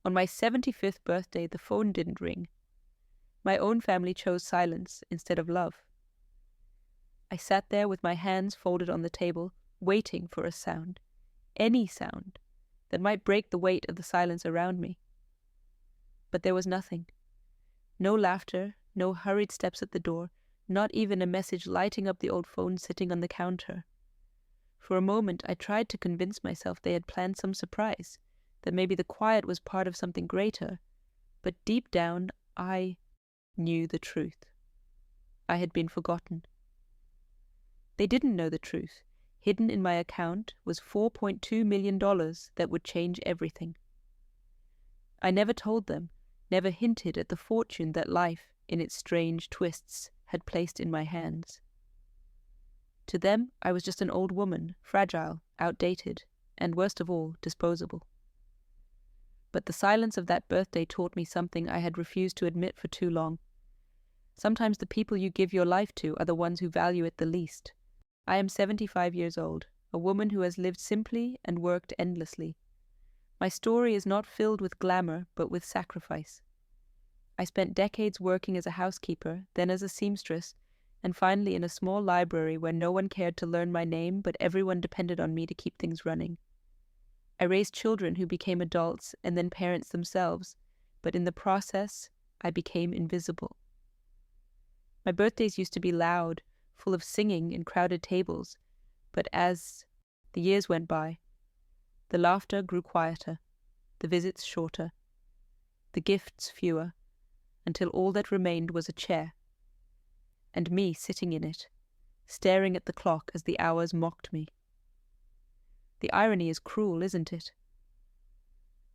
On my 75th birthday, the phone didn't ring. My own family chose silence instead of love. I sat there with my hands folded on the table, waiting for a sound, any sound, that might break the weight of the silence around me. But there was nothing. No laughter, no hurried steps at the door, not even a message lighting up the old phone sitting on the counter. For a moment I tried to convince myself they had planned some surprise, that maybe the quiet was part of something greater, but deep down I knew the truth. I had been forgotten. They didn't know the truth. Hidden in my account was $4.2 million that would change everything. I never told them, never hinted at the fortune that life, in its strange twists, had placed in my hands. To them, I was just an old woman, fragile, outdated, and worst of all, disposable. But the silence of that birthday taught me something I had refused to admit for too long. Sometimes the people you give your life to are the ones who value it the least. I am 75 years old, a woman who has lived simply and worked endlessly. My story is not filled with glamour, but with sacrifice. I spent decades working as a housekeeper, then as a seamstress, and finally in a small library where no one cared to learn my name, but everyone depended on me to keep things running. I raised children who became adults and then parents themselves, but in the process, I became invisible. My birthdays used to be loud, full of singing and crowded tables, but as the years went by, the laughter grew quieter, the visits shorter, the gifts fewer, until all that remained was a chair, and me sitting in it, staring at the clock as the hours mocked me. The irony is cruel, isn't it?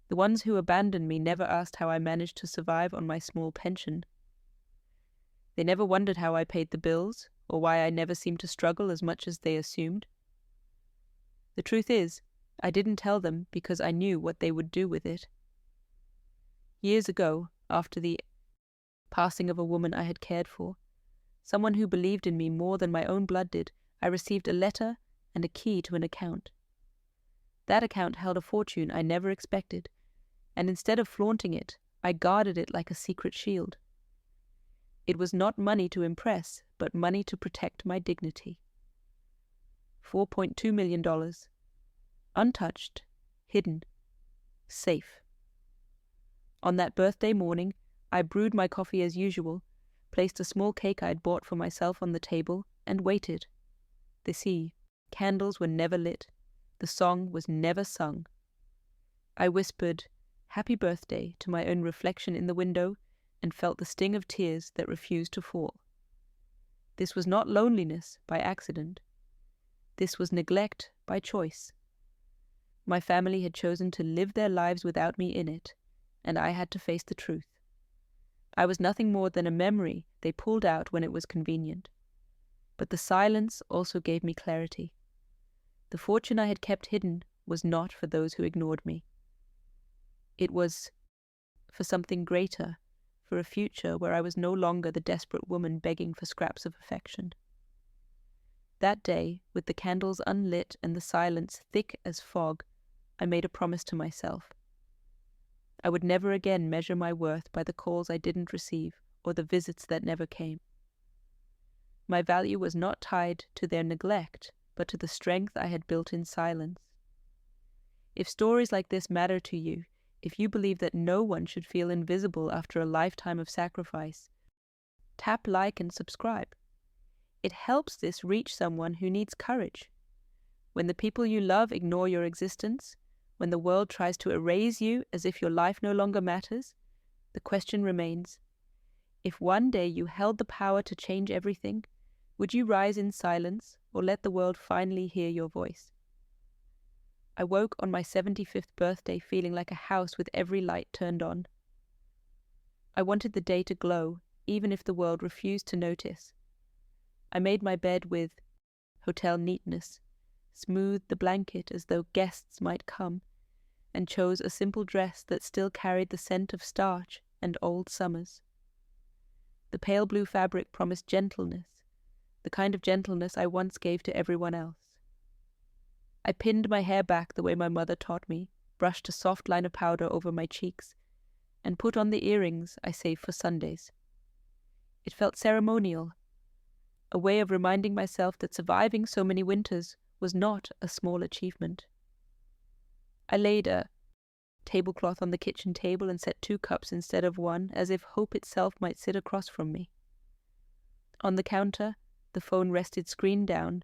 The ones who abandoned me never asked how I managed to survive on my small pension. They never wondered how I paid the bills, or why I never seemed to struggle as much as they assumed. The truth is, I didn't tell them because I knew what they would do with it. Years ago, after the passing of a woman I had cared for, someone who believed in me more than my own blood did, I received a letter and a key to an account. That account held a fortune I never expected, and instead of flaunting it, I guarded it like a secret shield. It was not money to impress, but money to protect my dignity. $4.2 million. Untouched, hidden, safe. On that birthday morning, I brewed my coffee as usual, placed a small cake I'd bought for myself on the table, and waited. Candles were never lit. The song was never sung. I whispered, "Happy birthday," to my own reflection in the window, and felt the sting of tears that refused to fall. This was not loneliness by accident. This was neglect by choice. My family had chosen to live their lives without me in it, and I had to face the truth. I was nothing more than a memory they pulled out when it was convenient. But the silence also gave me clarity. The fortune I had kept hidden was not for those who ignored me. It was for something greater, for a future where I was no longer the desperate woman begging for scraps of affection. That day, with the candles unlit and the silence thick as fog, I made a promise to myself. I would never again measure my worth by the calls I didn't receive or the visits that never came. My value was not tied to their neglect, but to the strength I had built in silence. If stories like this matter to you, if you believe that no one should feel invisible after a lifetime of sacrifice, tap like and subscribe. It helps this reach someone who needs courage. When the people you love ignore your existence, when the world tries to erase you as if your life no longer matters, the question remains, if one day you held the power to change everything, would you rise in silence or let the world finally hear your voice? I woke on my 75th birthday feeling like a house with every light turned on. I wanted the day to glow, even if the world refused to notice. I made my bed with hotel neatness, smoothed the blanket as though guests might come, and chose a simple dress that still carried the scent of starch and old summers. The pale blue fabric promised gentleness, the kind of gentleness I once gave to everyone else. I pinned my hair back the way my mother taught me, brushed a soft line of powder over my cheeks, and put on the earrings I save for Sundays. It felt ceremonial, a way of reminding myself that surviving so many winters was not a small achievement. I laid a tablecloth on the kitchen table and set 2 cups instead of 1, as if hope itself might sit across from me. On the counter, the phone rested screen down,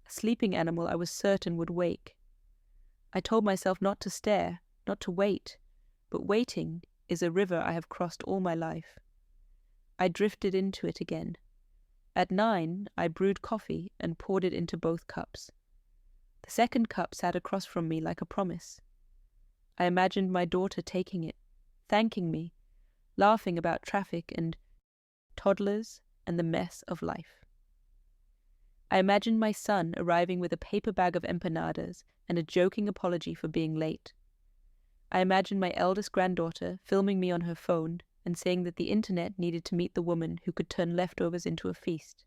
a sleeping animal I was certain would wake. I told myself not to stare, not to wait, but waiting is a river I have crossed all my life. I drifted into it again. At 9, I brewed coffee and poured it into both cups. The second cup sat across from me like a promise. I imagined my daughter taking it, thanking me, laughing about traffic and toddlers and the mess of life. I imagined my son arriving with a paper bag of empanadas and a joking apology for being late. I imagined my eldest granddaughter filming me on her phone and saying that the internet needed to meet the woman who could turn leftovers into a feast.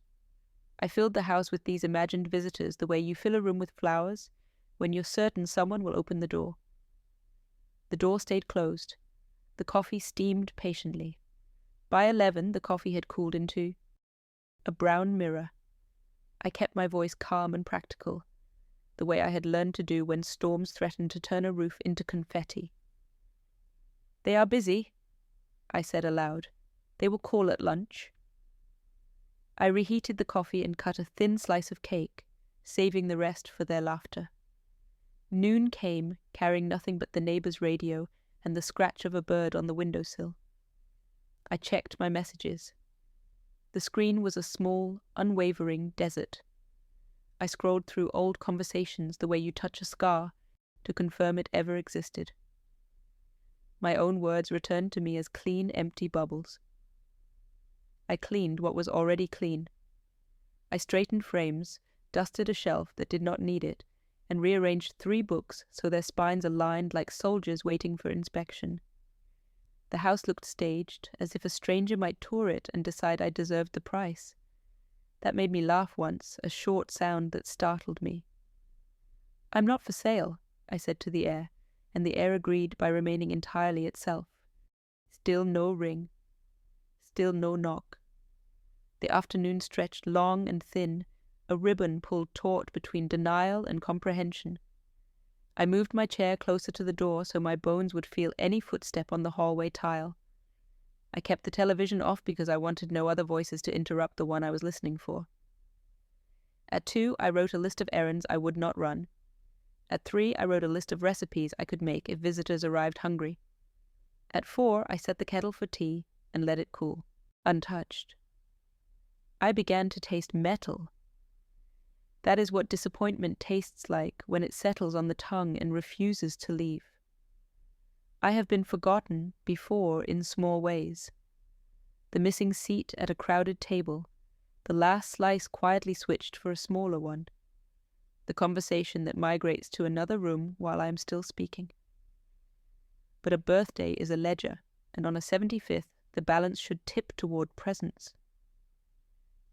I filled the house with these imagined visitors the way you fill a room with flowers when you're certain someone will open the door. The door stayed closed. The coffee steamed patiently. By 11, the coffee had cooled into a brown mirror. I kept my voice calm and practical, the way I had learned to do when storms threatened to turn a roof into confetti. "They are busy," I said aloud. "They will call at lunch." I reheated the coffee and cut a thin slice of cake, saving the rest for their laughter. Noon came, carrying nothing but the neighbor's radio and the scratch of a bird on the windowsill. I checked my messages. The screen was a small, unwavering desert. I scrolled through old conversations the way you touch a scar to confirm it ever existed. My own words returned to me as clean, empty bubbles. I cleaned what was already clean. I straightened frames, dusted a shelf that did not need it, and rearranged 3 books so their spines aligned like soldiers waiting for inspection. The house looked staged, as if a stranger might tour it and decide I deserved the price. That made me laugh once, a short sound that startled me. "I'm not for sale," I said to the air, and the air agreed by remaining entirely itself. Still no ring. Still no knock. The afternoon stretched long and thin, a ribbon pulled taut between denial and comprehension. I moved my chair closer to the door so my bones would feel any footstep on the hallway tile. I kept the television off because I wanted no other voices to interrupt the one I was listening for. At 2, I wrote a list of errands I would not run. At 3, I wrote a list of recipes I could make if visitors arrived hungry. At 4, I set the kettle for tea and let it cool, untouched. I began to taste metal. That is what disappointment tastes like when it settles on the tongue and refuses to leave. I have been forgotten before in small ways. The missing seat at a crowded table, the last slice quietly switched for a smaller one, the conversation that migrates to another room while I am still speaking. But a birthday is a ledger, and on a 75th, the balance should tip toward presence.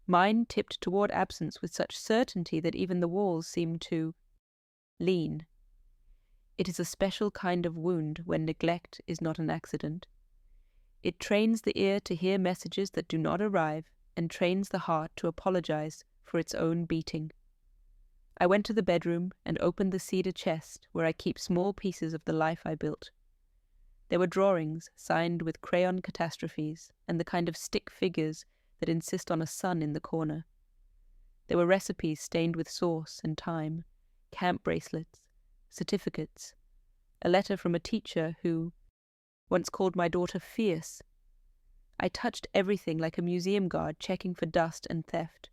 Mine tipped toward absence with such certainty that even the walls seemed to lean. It is a special kind of wound when neglect is not an accident. It trains the ear to hear messages that do not arrive and trains the heart to apologize for its own beating. I went to the bedroom and opened the cedar chest where I keep small pieces of the life I built. There were drawings signed with crayon catastrophes and the kind of stick figures that insist on a sun in the corner. There were recipes stained with sauce and thyme, camp bracelets, certificates, a letter from a teacher who once called my daughter fierce. I touched everything like a museum guard checking for dust and theft.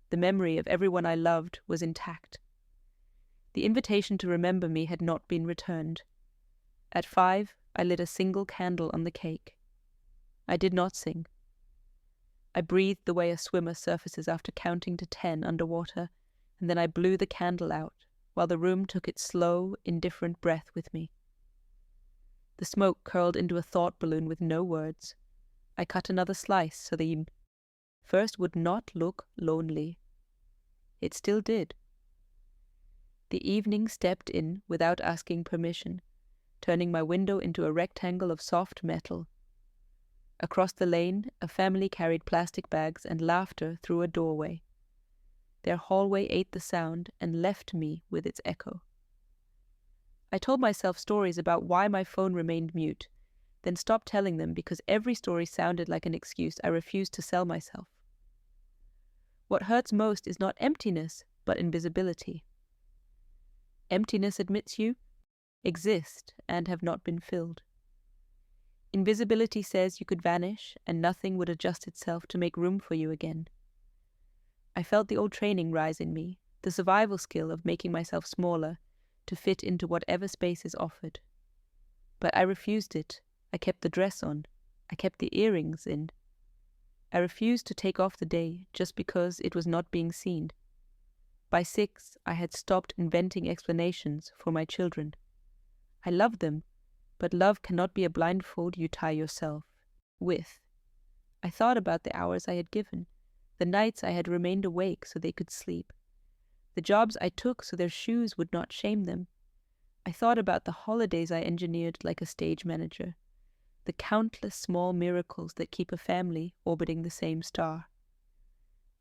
The memory of everyone I loved was intact. The invitation to remember me had not been returned. At 5, I lit a single candle on the cake. I did not sing. I breathed the way a swimmer surfaces after counting to 10 underwater, and then I blew the candle out, while the room took its slow, indifferent breath with me. The smoke curled into a thought balloon with no words. I cut another slice so the first would not look lonely. It still did. The evening stepped in without asking permission, turning my window into a rectangle of soft metal. Across the lane, a family carried plastic bags and laughter through a doorway. Their hallway ate the sound and left me with its echo. I told myself stories about why my phone remained mute, then stopped telling them because every story sounded like an excuse I refused to sell myself. What hurts most is not emptiness, but invisibility. Emptiness admits you exist and have not been filled. Invisibility says you could vanish and nothing would adjust itself to make room for you again. I felt the old training rise in me, the survival skill of making myself smaller to fit into whatever space is offered. But I refused it. I kept the dress on. I kept the earrings in. I refused to take off the day just because it was not being seen. By 6, I had stopped inventing explanations for my children. I loved them, but love cannot be a blindfold you tie yourself with. I thought about the hours I had given, the nights I had remained awake so they could sleep, the jobs I took so their shoes would not shame them. I thought about the holidays I engineered like a stage manager, the countless small miracles that keep a family orbiting the same star.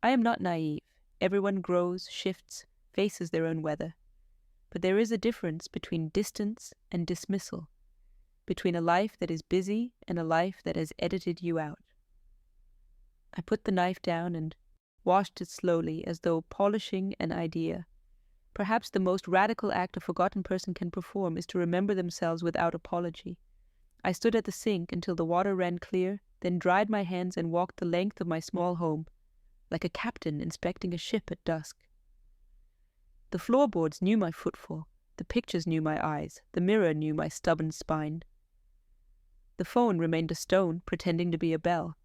I am not naive. Everyone grows, shifts, faces their own weather. But there is a difference between distance and dismissal, between a life that is busy and a life that has edited you out. I put the knife down and washed it slowly as though polishing an idea. Perhaps the most radical act a forgotten person can perform is to remember themselves without apology. I stood at the sink until the water ran clear, then dried my hands and walked the length of my small home, like a captain inspecting a ship at dusk. The floorboards knew my footfall, the pictures knew my eyes, the mirror knew my stubborn spine. The phone remained a stone, pretending to be a bell.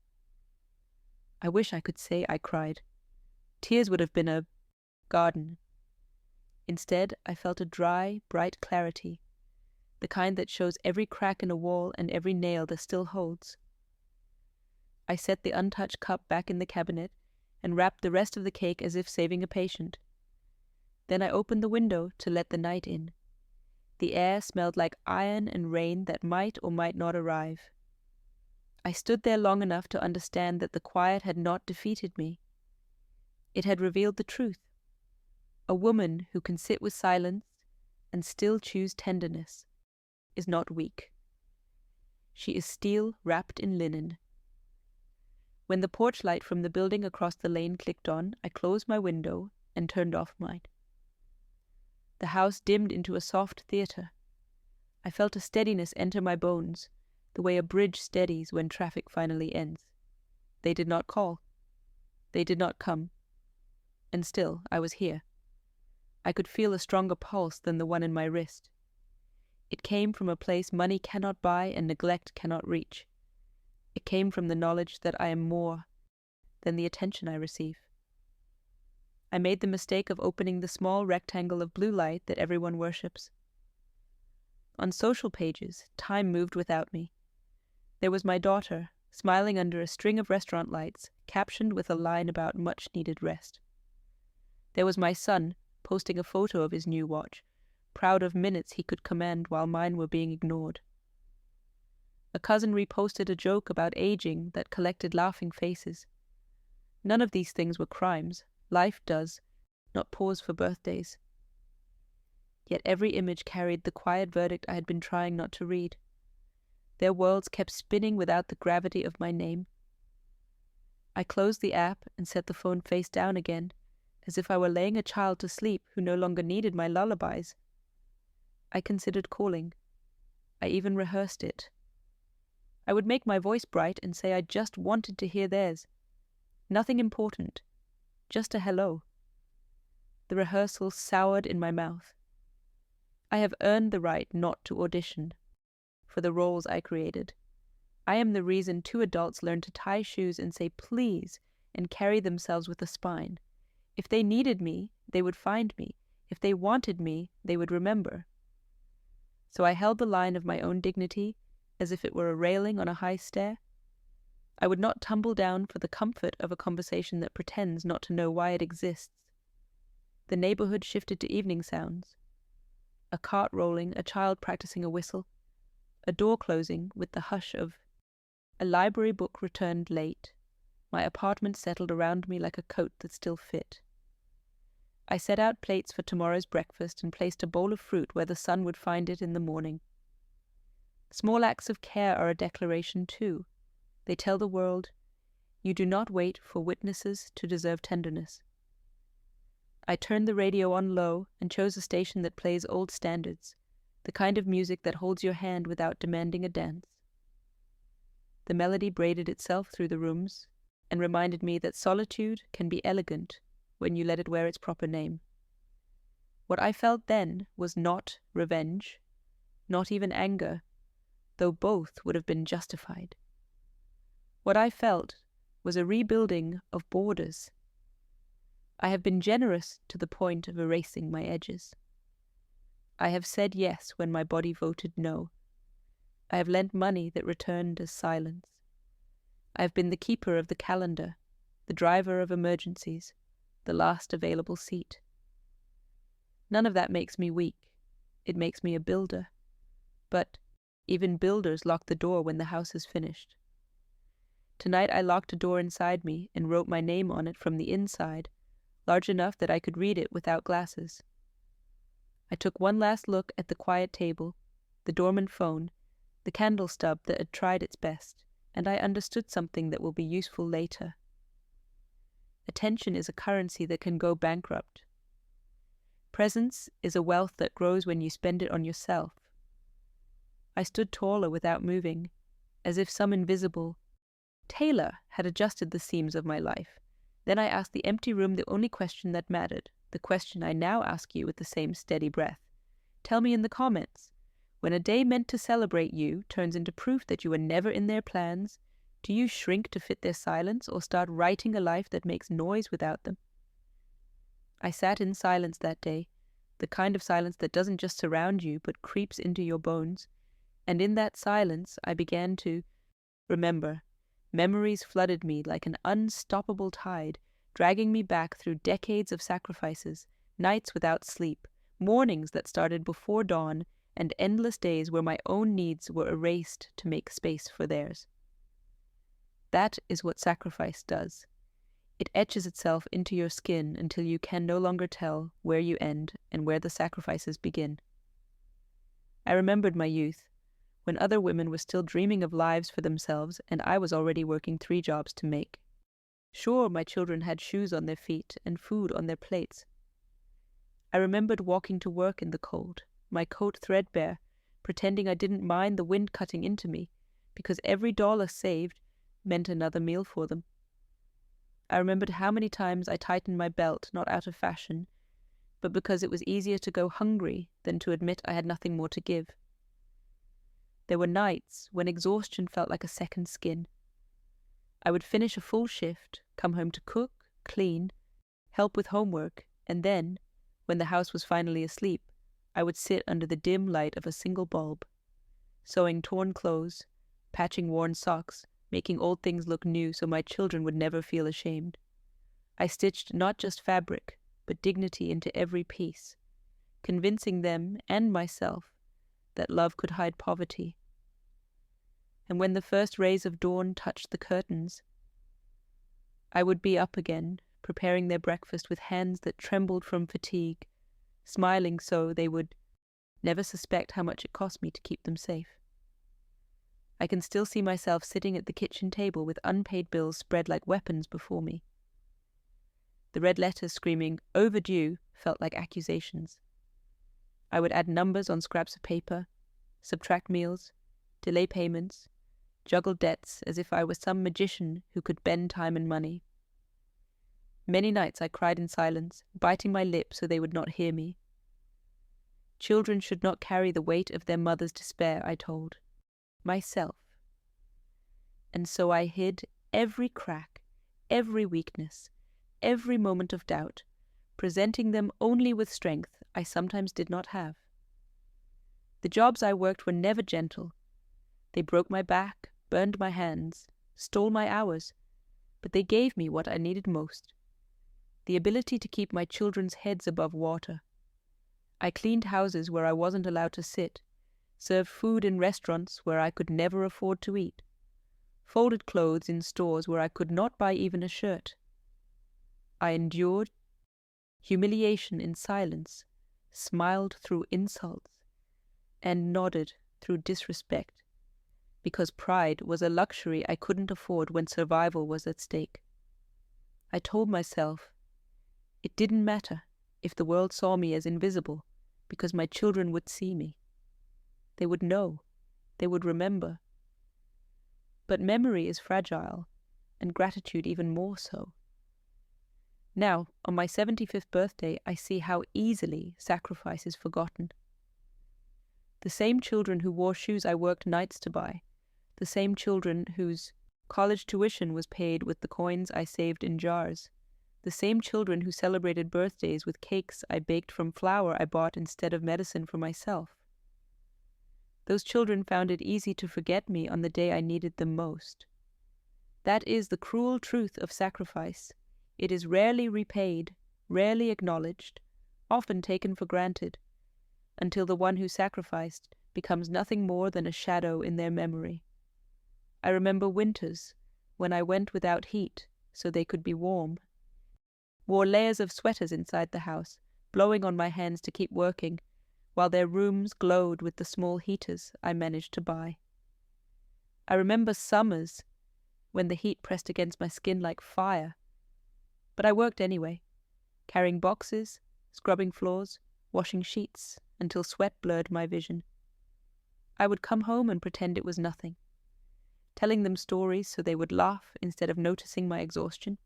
I wish I could say I cried. Tears would have been a garden. Instead, I felt a dry, bright clarity, the kind that shows every crack in a wall and every nail that still holds. I set the untouched cup back in the cabinet and wrapped the rest of the cake as if saving a patient. Then I opened the window to let the night in. The air smelled like iron and rain that might or might not arrive. I stood there long enough to understand that the quiet had not defeated me. It had revealed the truth. A woman who can sit with silence and still choose tenderness is not weak. She is steel wrapped in linen. When the porch light from the building across the lane clicked on, I closed my window and turned off mine. The house dimmed into a soft theater. I felt a steadiness enter my bones, the way a bridge steadies when traffic finally ends. They did not call. They did not come. And still, I was here. I could feel a stronger pulse than the one in my wrist. It came from a place money cannot buy and neglect cannot reach. It came from the knowledge that I am more than the attention I receive. I made the mistake of opening the small rectangle of blue light that everyone worships. On social pages, time moved without me. There was my daughter, smiling under a string of restaurant lights, captioned with a line about much-needed rest. There was my son, posting a photo of his new watch, proud of minutes he could command while mine were being ignored. A cousin reposted a joke about aging that collected laughing faces. None of these things were crimes. Life does not pause for birthdays. Yet every image carried the quiet verdict I had been trying not to read. Their worlds kept spinning without the gravity of my name. I closed the app and set the phone face down again, as if I were laying a child to sleep who no longer needed my lullabies. I considered calling. I even rehearsed it. I would make my voice bright and say I just wanted to hear theirs. Nothing important. Just a hello. The rehearsal soured in my mouth. I have earned the right not to audition for the roles I created. I am the reason 2 adults learned to tie shoes and say please and carry themselves with a spine. If they needed me, they would find me. If they wanted me, they would remember. So I held the line of my own dignity as if it were a railing on a high stair. I would not tumble down for the comfort of a conversation that pretends not to know why it exists. The neighborhood shifted to evening sounds. A cart rolling, a child practicing a whistle. a door closing with the hush of a library book returned late. My apartment settled around me like a coat that still fit. I set out plates for tomorrow's breakfast and placed a bowl of fruit where the sun would find it in the morning. Small acts of care are a declaration too. They tell the world, you do not wait for witnesses to deserve tenderness. I turned the radio on low and chose a station that plays old standards, the kind of music that holds your hand without demanding a dance. The melody braided itself through the rooms and reminded me that solitude can be elegant when you let it wear its proper name. What I felt then was not revenge, not even anger, though both would have been justified. What I felt was a rebuilding of borders. I have been generous to the point of erasing my edges. I have said yes when my body voted no. I have lent money that returned as silence. I have been the keeper of the calendar, the driver of emergencies, the last available seat. None of that makes me weak. It makes me a builder. But even builders lock the door when the house is finished. Tonight I locked a door inside me and wrote my name on it from the inside, large enough that I could read it without glasses. I took one last look at the quiet table, the dormant phone, the candle stub that had tried its best, and I understood something that will be useful later. Attention is a currency that can go bankrupt. Presence is a wealth that grows when you spend it on yourself. I stood taller without moving, as if some invisible tailor had adjusted the seams of my life. Then I asked the empty room the only question that mattered, the question I now ask you with the same steady breath. Tell me in the comments, when a day meant to celebrate you turns into proof that you were never in their plans, do you shrink to fit their silence or start writing a life that makes noise without them? I sat in silence that day, the kind of silence that doesn't just surround you but creeps into your bones, and in that silence I began to remember. Memories flooded me like an unstoppable tide, dragging me back through decades of sacrifices, nights without sleep, mornings that started before dawn, and endless days where my own needs were erased to make space for theirs. That is what sacrifice does. It etches itself into your skin until you can no longer tell where you end and where the sacrifices begin. I remembered my youth, when other women were still dreaming of lives for themselves and I was already working 3 jobs to make. Sure, my children had shoes on their feet and food on their plates. I remembered walking to work in the cold, my coat threadbare, pretending I didn't mind the wind cutting into me, because every dollar saved meant another meal for them. I remembered how many times I tightened my belt, not out of fashion, but because it was easier to go hungry than to admit I had nothing more to give. There were nights when exhaustion felt like a second skin. I would finish a full shift, come home to cook, clean, help with homework, and then, when the house was finally asleep, I would sit under the dim light of a single bulb, sewing torn clothes, patching worn socks, making old things look new so my children would never feel ashamed. I stitched not just fabric, but dignity into every piece, convincing them and myself that love could hide poverty. And when the first rays of dawn touched the curtains, I would be up again, preparing their breakfast with hands that trembled from fatigue, smiling so they would never suspect how much it cost me to keep them safe. I can still see myself sitting at the kitchen table with unpaid bills spread like weapons before me. The red letters screaming, "Overdue," felt like accusations. I would add numbers on scraps of paper, subtract meals, delay payments, juggle debts as if I was some magician who could bend time and money. Many nights I cried in silence, biting my lip so they would not hear me. Children should not carry the weight of their mother's despair, I told myself. And so I hid every crack, every weakness, every moment of doubt, presenting them only with strength I sometimes did not have. The jobs I worked were never gentle. They broke my back, burned my hands, stole my hours, but they gave me what I needed most: the ability to keep my children's heads above water. I cleaned houses where I wasn't allowed to sit, served food in restaurants where I could never afford to eat, folded clothes in stores where I could not buy even a shirt. I endured humiliation in silence, smiled through insults, and nodded through disrespect, because pride was a luxury I couldn't afford when survival was at stake. I told myself it didn't matter if the world saw me as invisible, because my children would see me. They would know. They would remember. But memory is fragile, and gratitude even more so. Now, on my 75th birthday, I see how easily sacrifice is forgotten. The same children who wore shoes I worked nights to buy, the same children whose college tuition was paid with the coins I saved in jars, the same children who celebrated birthdays with cakes I baked from flour I bought instead of medicine for myself. Those children found it easy to forget me on the day I needed them most. That is the cruel truth of sacrifice. It is rarely repaid, rarely acknowledged, often taken for granted, until the one who sacrificed becomes nothing more than a shadow in their memory. I remember winters when I went without heat so they could be warm, wore layers of sweaters inside the house, blowing on my hands to keep working, while their rooms glowed with the small heaters I managed to buy. I remember summers when the heat pressed against my skin like fire, but I worked anyway, carrying boxes, scrubbing floors, washing sheets, until sweat blurred my vision. I would come home and pretend it was nothing, telling them stories so they would laugh instead of noticing my exhaustion.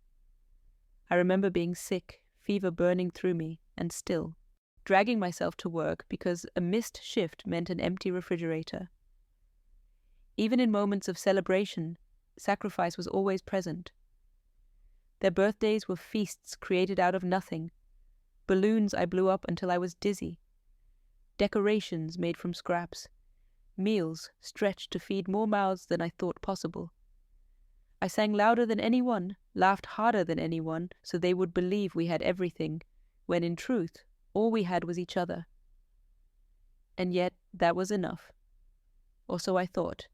I remember being sick, fever burning through me, and still dragging myself to work because a missed shift meant an empty refrigerator. Even in moments of celebration, sacrifice was always present. Their birthdays were feasts created out of nothing, balloons I blew up until I was dizzy, decorations made from scraps, meals stretched to feed more mouths than I thought possible. I sang louder than anyone, laughed harder than anyone, so they would believe we had everything, when in truth, all we had was each other. And yet, that was enough. Or so I thought.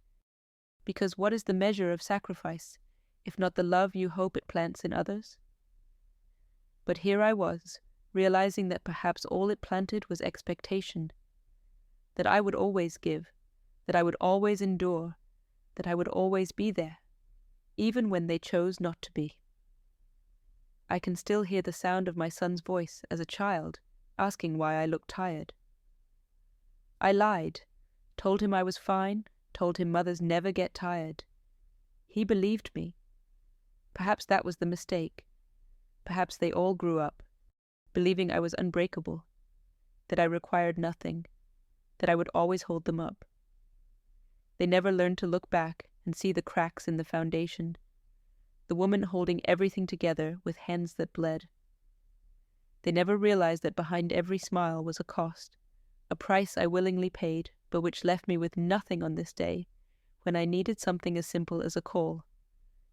Because what is the measure of sacrifice, if not the love you hope it plants in others? But here I was, realizing that perhaps all it planted was expectation, that I would always give, that I would always endure, that I would always be there, even when they chose not to be. I can still hear the sound of my son's voice as a child, asking why I looked tired. I lied, told him I was fine, told him mothers never get tired. He believed me. Perhaps that was the mistake. Perhaps they all grew up, believing I was unbreakable, that I required nothing, that I would always hold them up. They never learned to look back and see the cracks in the foundation, the woman holding everything together with hands that bled. They never realized that behind every smile was a cost, a price I willingly paid, but which left me with nothing on this day, when I needed something as simple as a call.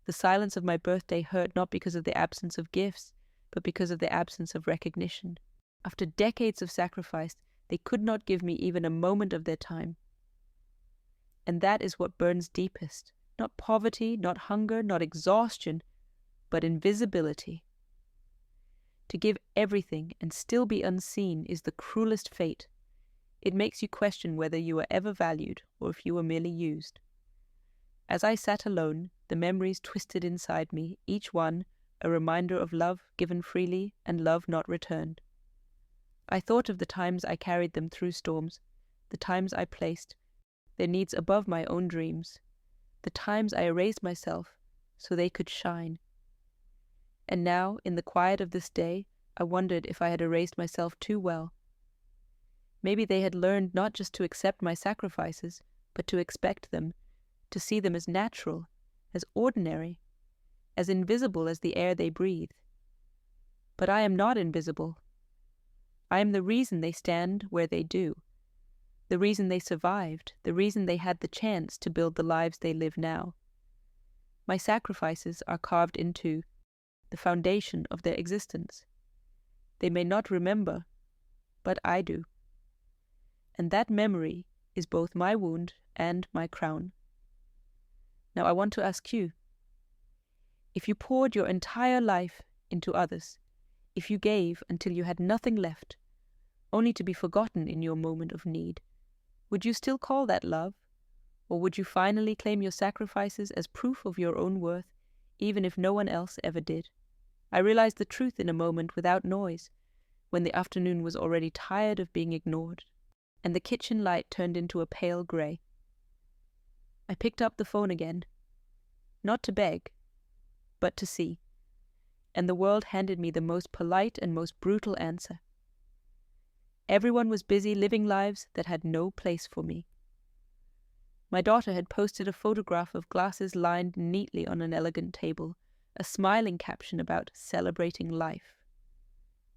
The silence of my birthday hurt not because of the absence of gifts, but because of the absence of recognition. After decades of sacrifice, they could not give me even a moment of their time. And that is what burns deepest. Not poverty, not hunger, not exhaustion, but invisibility. To give everything and still be unseen is the cruelest fate. It makes you question whether you were ever valued or if you were merely used. As I sat alone, the memories twisted inside me, each one a reminder of love given freely and love not returned. I thought of the times I carried them through storms, the times I placed their needs above my own dreams, the times I erased myself so they could shine. And now, in the quiet of this day, I wondered if I had erased myself too well. Maybe they had learned not just to accept my sacrifices, but to expect them, to see them as natural, as ordinary, as invisible as the air they breathe. But I am not invisible. I am the reason they stand where they do, the reason they survived, the reason they had the chance to build the lives they live now. My sacrifices are carved into the foundation of their existence. They may not remember, but I do. And that memory is both my wound and my crown. Now I want to ask you, if you poured your entire life into others, if you gave until you had nothing left, only to be forgotten in your moment of need, would you still call that love? Or would you finally claim your sacrifices as proof of your own worth, even if no one else ever did? I realized the truth in a moment without noise, when the afternoon was already tired of being ignored, and the kitchen light turned into a pale grey. I picked up the phone again, not to beg, but to see, and the world handed me the most polite and most brutal answer. Everyone was busy living lives that had no place for me. My daughter had posted a photograph of glasses lined neatly on an elegant table, a smiling caption about celebrating life.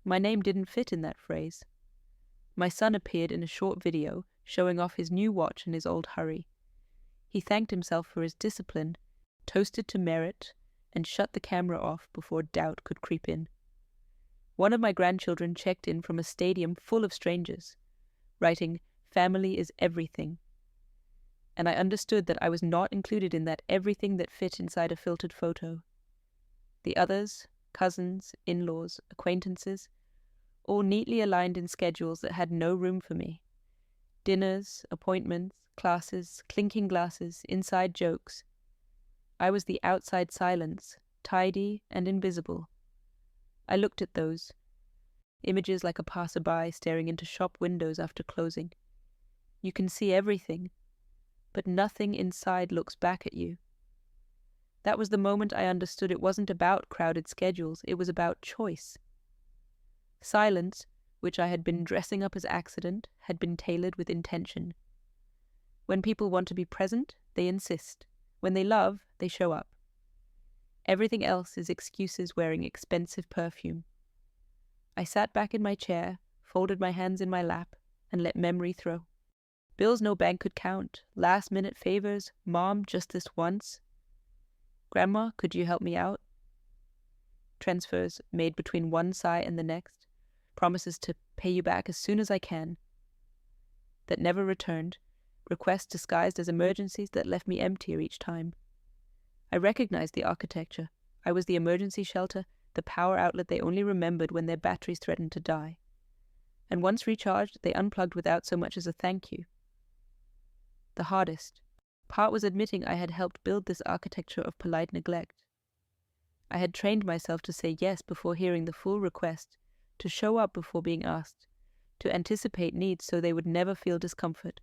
My name didn't fit in that phrase. My son appeared in a short video showing off his new watch and his old hurry. He thanked himself for his discipline, toasted to merit, and shut the camera off before doubt could creep in. One of my grandchildren checked in from a stadium full of strangers, writing, "Family is everything." And I understood that I was not included in that everything that fit inside a filtered photo. The others, cousins, in-laws, acquaintances, all neatly aligned in schedules that had no room for me. Dinners, appointments, classes, clinking glasses, inside jokes. I was the outside silence, tidy and invisible. I looked at those, images like a passerby staring into shop windows after closing. You can see everything, but nothing inside looks back at you. That was the moment I understood it wasn't about crowded schedules, it was about choice. Silence, which I had been dressing up as accident, had been tailored with intention. When people want to be present, they insist. When they love, they show up. Everything else is excuses wearing expensive perfume. I sat back in my chair, folded my hands in my lap, and let memory throw. Bills no bank could count, last-minute favors, Mom, just this once. Grandma, could you help me out? Transfers made between one sigh and the next, promises to pay you back as soon as I can. That never returned, requests disguised as emergencies that left me emptier each time. I recognized the architecture. I was the emergency shelter, the power outlet they only remembered when their batteries threatened to die. And once recharged, they unplugged without so much as a thank you. The hardest part was admitting I had helped build this architecture of polite neglect. I had trained myself to say yes before hearing the full request, to show up before being asked, to anticipate needs so they would never feel discomfort.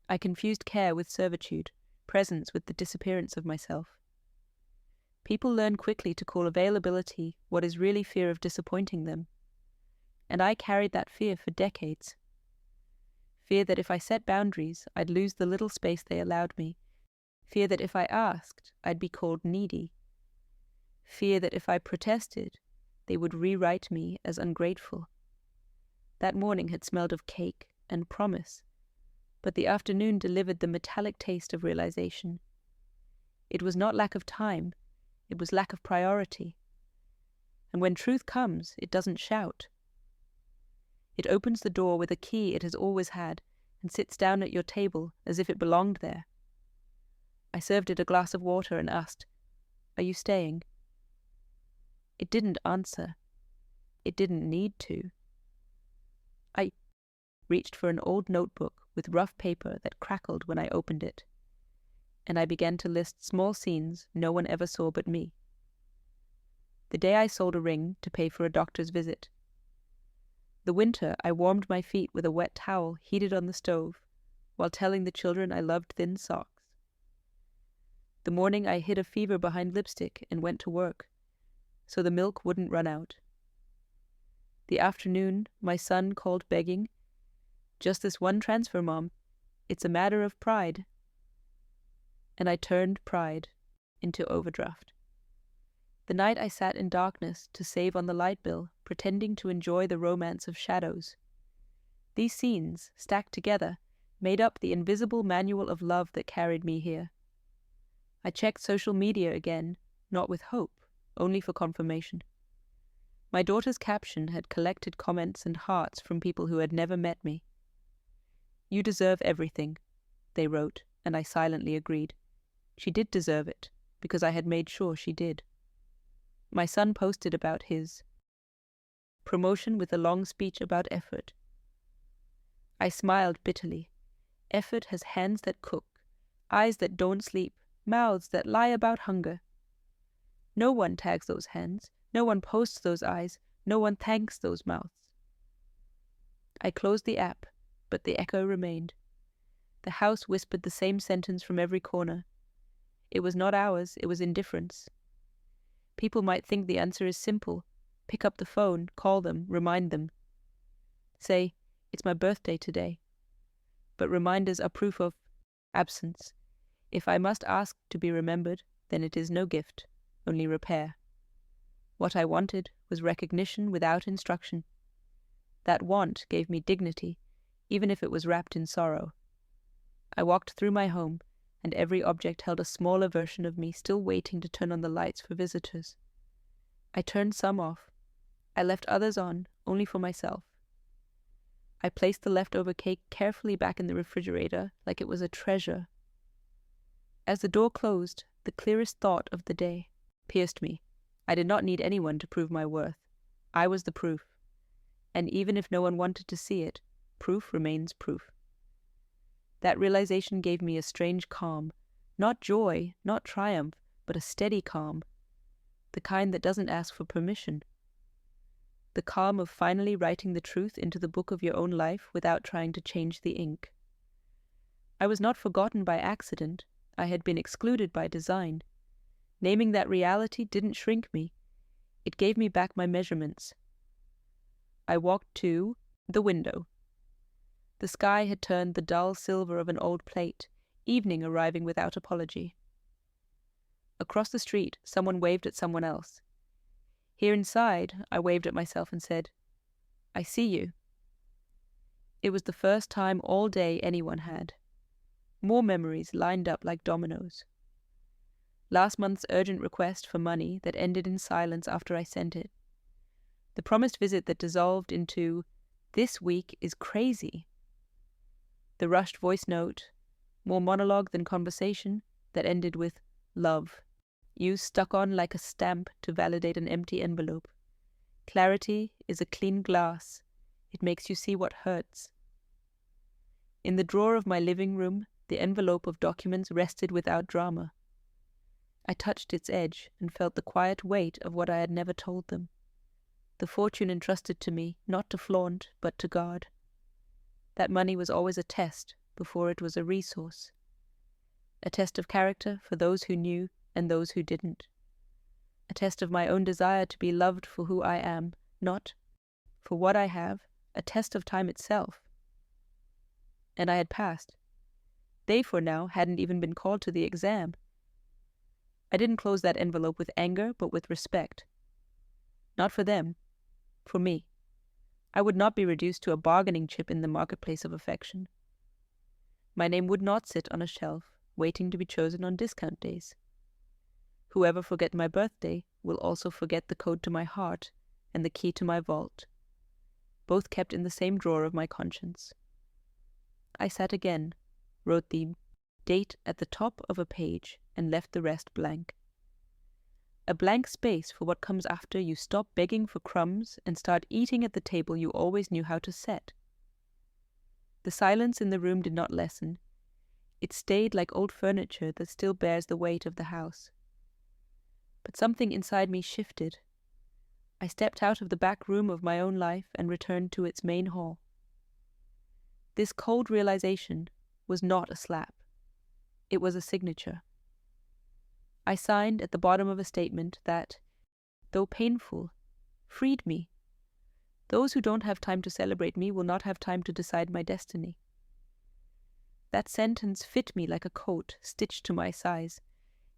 I confused care with servitude, presence with the disappearance of myself. People learn quickly to call availability what is really fear of disappointing them. And I carried that fear for decades. Fear that if I set boundaries, I'd lose the little space they allowed me. Fear that if I asked, I'd be called needy. Fear that if I protested, they would rewrite me as ungrateful. That morning had smelled of cake and promise, but the afternoon delivered the metallic taste of realization. It was not lack of time, it was lack of priority. And when truth comes, it doesn't shout. It opens the door with a key it has always had and sits down at your table as if it belonged there. I served it a glass of water and asked, "Are you staying?" It didn't answer. It didn't need to. I reached for an old notebook with rough paper that crackled when I opened it, and I began to list small scenes no one ever saw but me. The day I sold a ring to pay for a doctor's visit. The winter I warmed my feet with a wet towel heated on the stove, while telling the children I loved thin socks. The morning I hid a fever behind lipstick and went to work, so the milk wouldn't run out. The afternoon my son called begging, "Just this one transfer, Mom. It's a matter of pride." And I turned pride into overdraft. The night I sat in darkness to save on the light bill, pretending to enjoy the romance of shadows. These scenes, stacked together, made up the invisible manual of love that carried me here. I checked social media again, not with hope, only for confirmation. My daughter's caption had collected comments and hearts from people who had never met me. "You deserve everything," they wrote, and I silently agreed. She did deserve it, because I had made sure she did. My son posted about his promotion with a long speech about effort. I smiled bitterly. Effort has hands that cook, eyes that don't sleep, mouths that lie about hunger. No one tags those hands, no one posts those eyes, no one thanks those mouths. I closed the app, but the echo remained. The house whispered the same sentence from every corner. It was not ours, it was indifference. People might think the answer is simple. Pick up the phone, call them, remind them. Say, "It's my birthday today." But reminders are proof of absence. If I must ask to be remembered, then it is no gift, only repair. What I wanted was recognition without instruction. That want gave me dignity, even if it was wrapped in sorrow. I walked through my home, and every object held a smaller version of me still waiting to turn on the lights for visitors. I turned some off. I left others on, only for myself. I placed the leftover cake carefully back in the refrigerator like it was a treasure. As the door closed, the clearest thought of the day pierced me. I did not need anyone to prove my worth. I was the proof. And even if no one wanted to see it, proof remains proof. That realization gave me a strange calm, not joy, not triumph, but a steady calm, the kind that doesn't ask for permission. The calm of finally writing the truth into the book of your own life without trying to change the ink. I was not forgotten by accident. I had been excluded by design. Naming that reality didn't shrink me. It gave me back my measurements. I walked to the window. The sky had turned the dull silver of an old plate, evening arriving without apology. Across the street, someone waved at someone else. Here inside, I waved at myself and said, "I see you." It was the first time all day anyone had. More memories lined up like dominoes. Last month's urgent request for money that ended in silence after I sent it. The promised visit that dissolved into, "This week is crazy." The rushed voice note, more monologue than conversation, that ended with "love," used stuck on like a stamp to validate an empty envelope. Clarity is a clean glass. It makes you see what hurts. In the drawer of my living room, the envelope of documents rested without drama. I touched its edge and felt the quiet weight of what I had never told them. The fortune entrusted to me, not to flaunt, but to guard. That money was always a test before it was a resource. A test of character for those who knew and those who didn't. A test of my own desire to be loved for who I am, not for what I have, a test of time itself. And I had passed. They, for now, hadn't even been called to the exam. I didn't close that envelope with anger, but with respect. Not for them, for me. I would not be reduced to a bargaining chip in the marketplace of affection. My name would not sit on a shelf, waiting to be chosen on discount days. Whoever forget my birthday will also forget the code to my heart and the key to my vault, both kept in the same drawer of my conscience. I sat again, wrote the date at the top of a page, and left the rest blank. A blank space for what comes after you stop begging for crumbs and start eating at the table you always knew how to set. The silence in the room did not lessen. It stayed like old furniture that still bears the weight of the house. But something inside me shifted. I stepped out of the back room of my own life and returned to its main hall. This cold realization was not a slap. It was a signature. I signed at the bottom of a statement that, though painful, freed me. Those who don't have time to celebrate me will not have time to decide my destiny. That sentence fit me like a coat stitched to my size,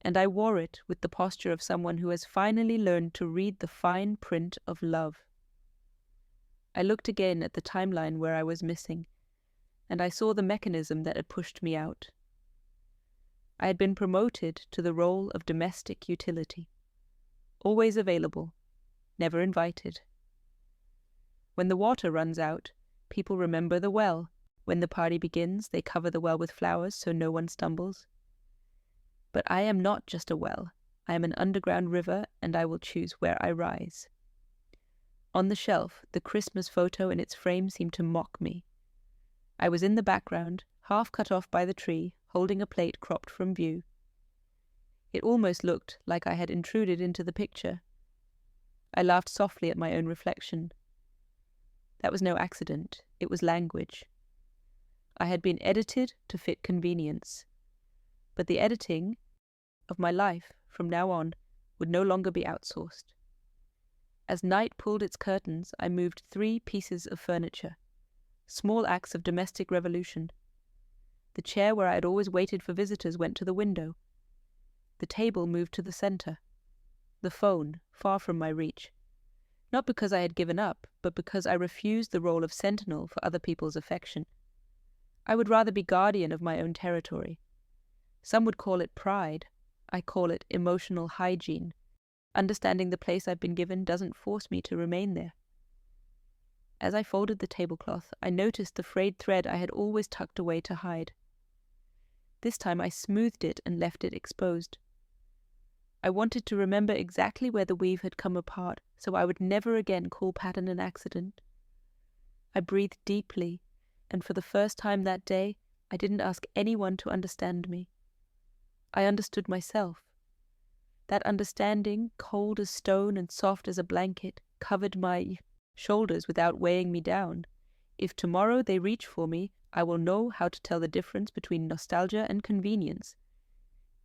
and I wore it with the posture of someone who has finally learned to read the fine print of love. I looked again at the timeline where I was missing, and I saw the mechanism that had pushed me out. I had been promoted to the role of domestic utility. Always available, never invited. When the water runs out, people remember the well. When the party begins, they cover the well with flowers so no one stumbles. But I am not just a well. I am an underground river, and I will choose where I rise. On the shelf, the Christmas photo in its frame seemed to mock me. I was in the background, half cut off by the tree, holding a plate cropped from view. It almost looked like I had intruded into the picture. I laughed softly at my own reflection. That was no accident. It was language. I had been edited to fit convenience. But the editing of my life, from now on, would no longer be outsourced. As night pulled its curtains, I moved 3 pieces of furniture, small acts of domestic revolution. The chair where I had always waited for visitors went to the window. The table moved to the center. The phone, far from my reach. Not because I had given up, but because I refused the role of sentinel for other people's affection. I would rather be guardian of my own territory. Some would call it pride. I call it emotional hygiene. Understanding the place I've been given doesn't force me to remain there. As I folded the tablecloth, I noticed the frayed thread I had always tucked away to hide. This time I smoothed it and left it exposed. I wanted to remember exactly where the weave had come apart, so I would never again call pattern an accident. I breathed deeply, and for the first time that day, I didn't ask anyone to understand me. I understood myself. That understanding, cold as stone and soft as a blanket, covered my shoulders without weighing me down. If tomorrow they reach for me, I will know how to tell the difference between nostalgia and convenience.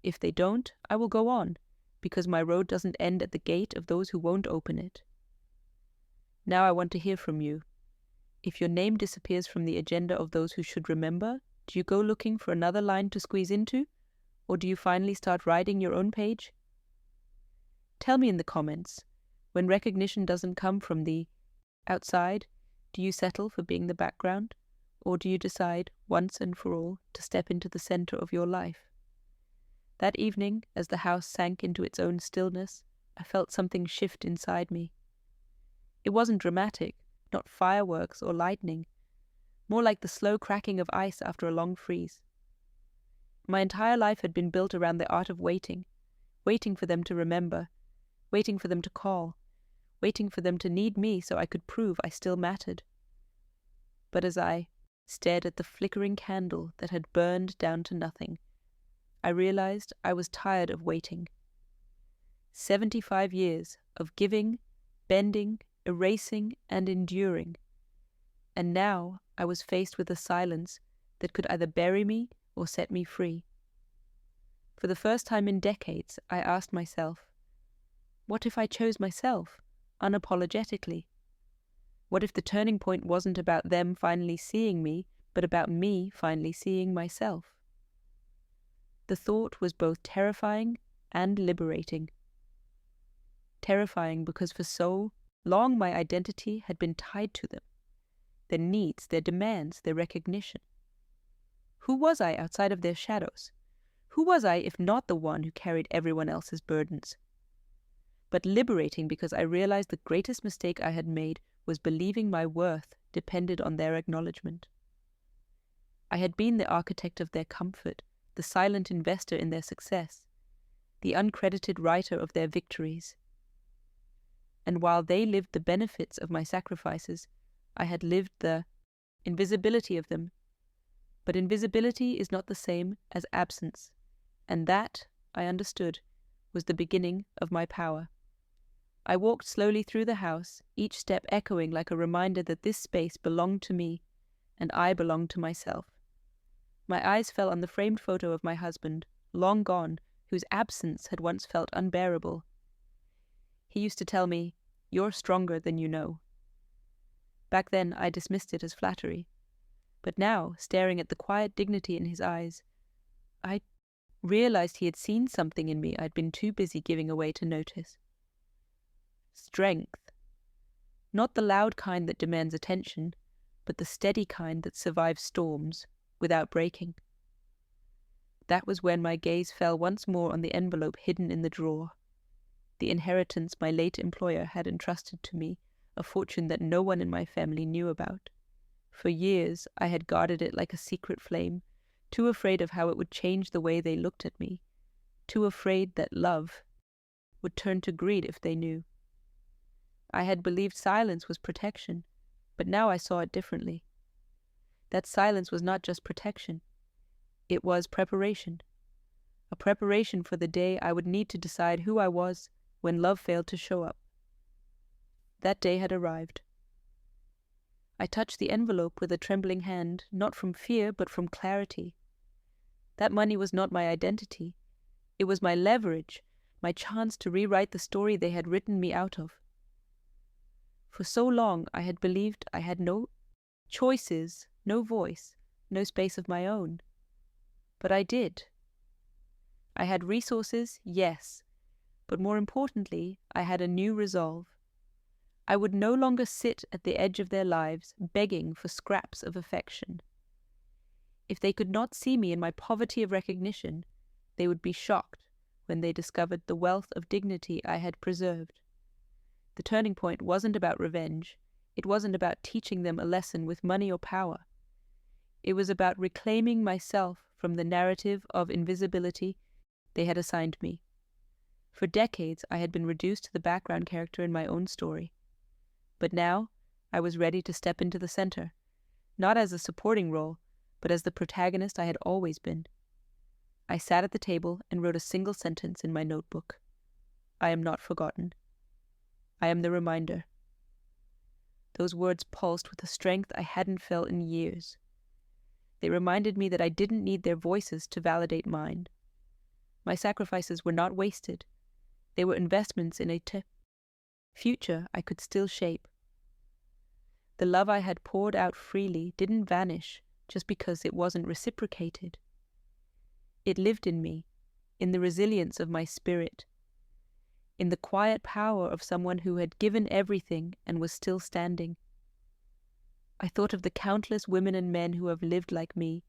If they don't, I will go on, because my road doesn't end at the gate of those who won't open it. Now I want to hear from you. If your name disappears from the agenda of those who should remember, do you go looking for another line to squeeze into? Or do you finally start writing your own page? Tell me in the comments, when recognition doesn't come from the outside, do you settle for being the background? Or do you decide, once and for all, to step into the center of your life? That evening, as the house sank into its own stillness, I felt something shift inside me. It wasn't dramatic, not fireworks or lightning, more like the slow cracking of ice after a long freeze. My entire life had been built around the art of waiting, waiting for them to remember, waiting for them to call, waiting for them to need me so I could prove I still mattered. But as I stared at the flickering candle that had burned down to nothing, I realized I was tired of waiting. 75 years of giving, bending, erasing, and enduring. And now I was faced with a silence that could either bury me or set me free. For the first time in decades, I asked myself, what if I chose myself, unapologetically? What if the turning point wasn't about them finally seeing me, but about me finally seeing myself? The thought was both terrifying and liberating. Terrifying because for so long my identity had been tied to them, their needs, their demands, their recognition. Who was I outside of their shadows? Who was I if not the one who carried everyone else's burdens? But liberating because I realized the greatest mistake I had made was believing my worth depended on their acknowledgement. I had been the architect of their comfort, the silent investor in their success, the uncredited writer of their victories. And while they lived the benefits of my sacrifices, I had lived the invisibility of them. But invisibility is not the same as absence, and that, I understood, was the beginning of my power. I walked slowly through the house, each step echoing like a reminder that this space belonged to me, and I belonged to myself. My eyes fell on the framed photo of my husband, long gone, whose absence had once felt unbearable. He used to tell me, "You're stronger than you know." Back then I dismissed it as flattery. But now, staring at the quiet dignity in his eyes, I realized he had seen something in me I'd been too busy giving away to notice. Strength. Not the loud kind that demands attention, but the steady kind that survives storms without breaking. That was when my gaze fell once more on the envelope hidden in the drawer, the inheritance my late employer had entrusted to me, a fortune that no one in my family knew about. For years, I had guarded it like a secret flame, too afraid of how it would change the way they looked at me, too afraid that love would turn to greed if they knew. I had believed silence was protection, but now I saw it differently. That silence was not just protection. It was preparation. A preparation for the day I would need to decide who I was when love failed to show up. That day had arrived. I touched the envelope with a trembling hand, not from fear, but from clarity. That money was not my identity. It was my leverage, my chance to rewrite the story they had written me out of. For so long, I had believed I had no choices, no voice, no space of my own. But I did. I had resources, yes, but more importantly, I had a new resolve. I would no longer sit at the edge of their lives, begging for scraps of affection. If they could not see me in my poverty of recognition, they would be shocked when they discovered the wealth of dignity I had preserved. The turning point wasn't about revenge. It wasn't about teaching them a lesson with money or power. It was about reclaiming myself from the narrative of invisibility they had assigned me. For decades, I had been reduced to the background character in my own story. But now, I was ready to step into the center, not as a supporting role, but as the protagonist I had always been. I sat at the table and wrote a single sentence in my notebook. I am not forgotten. I am the reminder. Those words pulsed with a strength I hadn't felt in years. They reminded me that I didn't need their voices to validate mine. My sacrifices were not wasted. They were investments in a future I could still shape. The love I had poured out freely didn't vanish just because it wasn't reciprocated. It lived in me, in the resilience of my spirit, in the quiet power of someone who had given everything and was still standing. I thought of the countless women and men who have lived like me,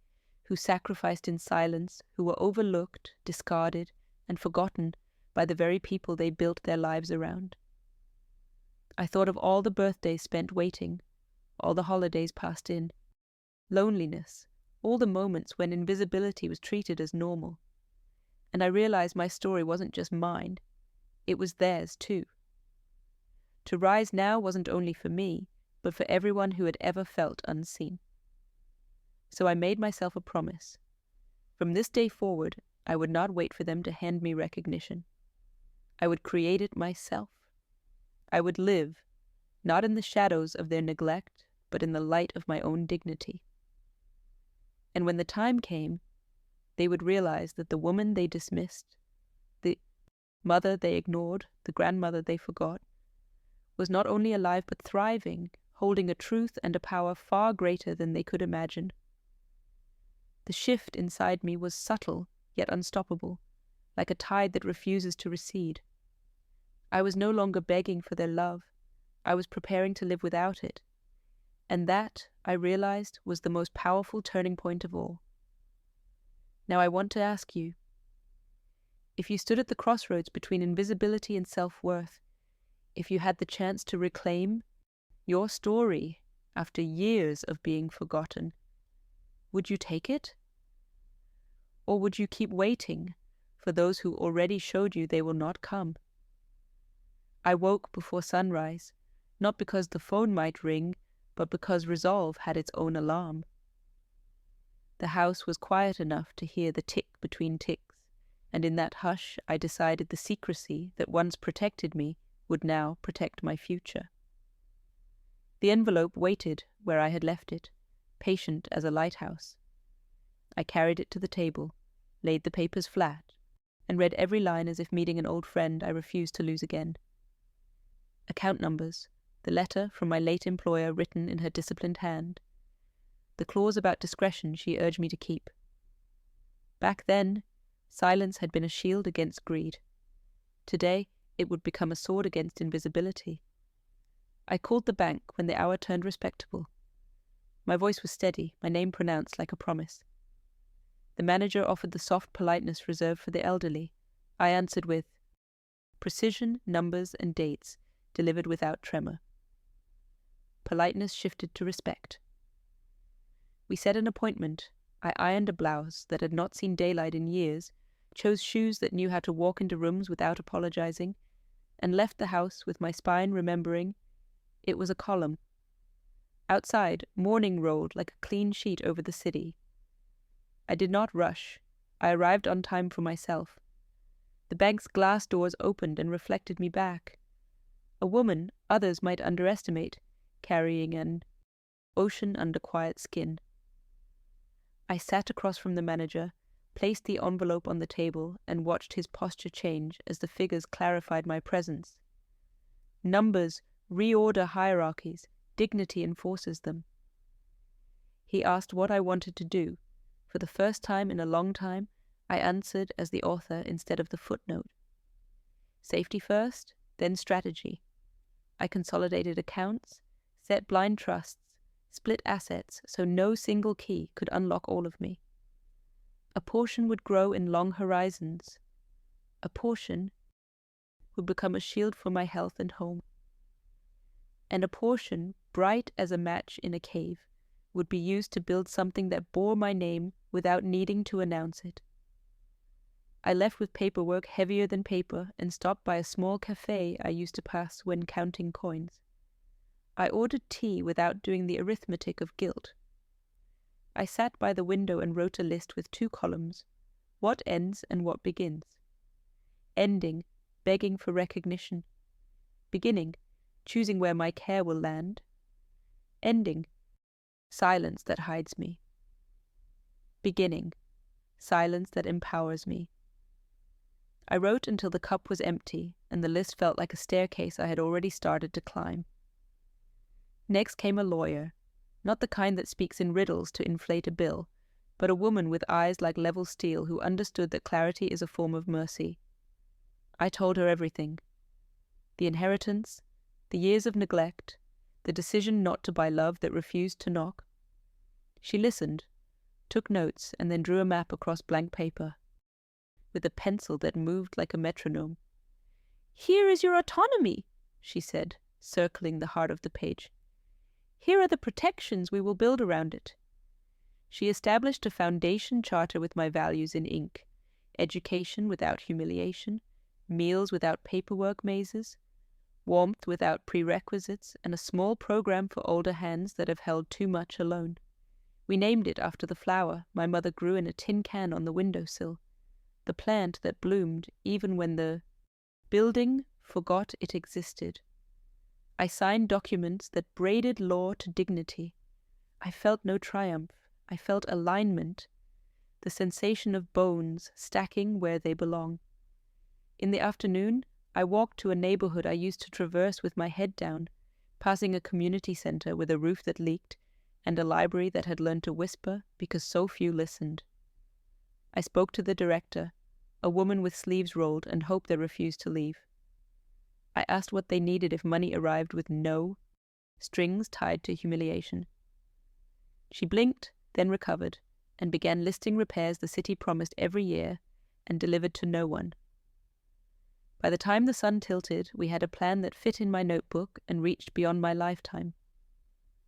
who sacrificed in silence, who were overlooked, discarded, and forgotten by the very people they built their lives around. I thought of all the birthdays spent waiting, all the holidays passed in, loneliness, all the moments when invisibility was treated as normal. And I realized my story wasn't just mine, it was theirs too. To rise now wasn't only for me, but for everyone who had ever felt unseen. So I made myself a promise. From this day forward, I would not wait for them to hand me recognition. I would create it myself. I would live, not in the shadows of their neglect, but in the light of my own dignity. And when the time came, they would realize that the woman they dismissed, the mother they ignored, the grandmother they forgot, was not only alive but thriving, holding a truth and a power far greater than they could imagine. The shift inside me was subtle, yet unstoppable, like a tide that refuses to recede. I was no longer begging for their love. I was preparing to live without it. And that, I realized, was the most powerful turning point of all. Now I want to ask you, if you stood at the crossroads between invisibility and self-worth, if you had the chance to reclaim your story after years of being forgotten, would you take it? Or would you keep waiting for those who already showed you they will not come? I woke before sunrise, not because the phone might ring, but because resolve had its own alarm. The house was quiet enough to hear the tick between ticks, and in that hush I decided the secrecy that once protected me would now protect my future. The envelope waited where I had left it, patient as a lighthouse. I carried it to the table, laid the papers flat, and read every line as if meeting an old friend I refused to lose again. Account numbers, the letter from my late employer written in her disciplined hand, the clause about discretion she urged me to keep. Back then, silence had been a shield against greed. Today, it would become a sword against invisibility. I called the bank when the hour turned respectable. My voice was steady, my name pronounced like a promise. The manager offered the soft politeness reserved for the elderly. I answered with precision, numbers, and dates, delivered without tremor. Politeness shifted to respect. We set an appointment. I ironed a blouse that had not seen daylight in years, chose shoes that knew how to walk into rooms without apologizing, and left the house with my spine remembering it was a column. Outside, morning rolled like a clean sheet over the city. I did not rush. I arrived on time for myself. The bank's glass doors opened and reflected me back. A woman others might underestimate, carrying an ocean under quiet skin. I sat across from the manager, placed the envelope on the table, and watched his posture change as the figures clarified my presence. Numbers reorder hierarchies, dignity enforces them. He asked what I wanted to do. For the first time in a long time, I answered as the author instead of the footnote. Safety first, then strategy. I consolidated accounts, set blind trusts, split assets so no single key could unlock all of me. A portion would grow in long horizons. A portion would become a shield for my health and home. And a portion, bright as a match in a cave, would be used to build something that bore my name without needing to announce it. I left with paperwork heavier than paper and stopped by a small cafe I used to pass when counting coins. I ordered tea without doing the arithmetic of guilt. I sat by the window and wrote a list with 2 columns, what ends and what begins. Ending, begging for recognition. Beginning, choosing where my care will land. Ending, silence that hides me. Beginning, silence that empowers me. I wrote until the cup was empty, and the list felt like a staircase I had already started to climb. Next came a lawyer, not the kind that speaks in riddles to inflate a bill, but a woman with eyes like level steel who understood that clarity is a form of mercy. I told her everything. The inheritance, the years of neglect, the decision not to buy love that refused to knock. She listened, took notes, and then drew a map across blank paper, with a pencil that moved like a metronome. "Here is your autonomy," she said, circling the heart of the page. "Here are the protections we will build around it." She established a foundation charter with my values in ink: education without humiliation, meals without paperwork mazes, warmth without prerequisites, and a small program for older hands that have held too much alone. We named it after the flower my mother grew in a tin can on the windowsill, the plant that bloomed even when the building forgot it existed. I signed documents that braided law to dignity. I felt no triumph. I felt alignment, the sensation of bones stacking where they belong. In the afternoon, I walked to a neighborhood I used to traverse with my head down, passing a community center with a roof that leaked and a library that had learned to whisper because so few listened. I spoke to the director, a woman with sleeves rolled and hope that refused to leave. I asked what they needed if money arrived with no strings tied to humiliation. She blinked, then recovered, and began listing repairs the city promised every year and delivered to no one. By the time the sun tilted, we had a plan that fit in my notebook and reached beyond my lifetime.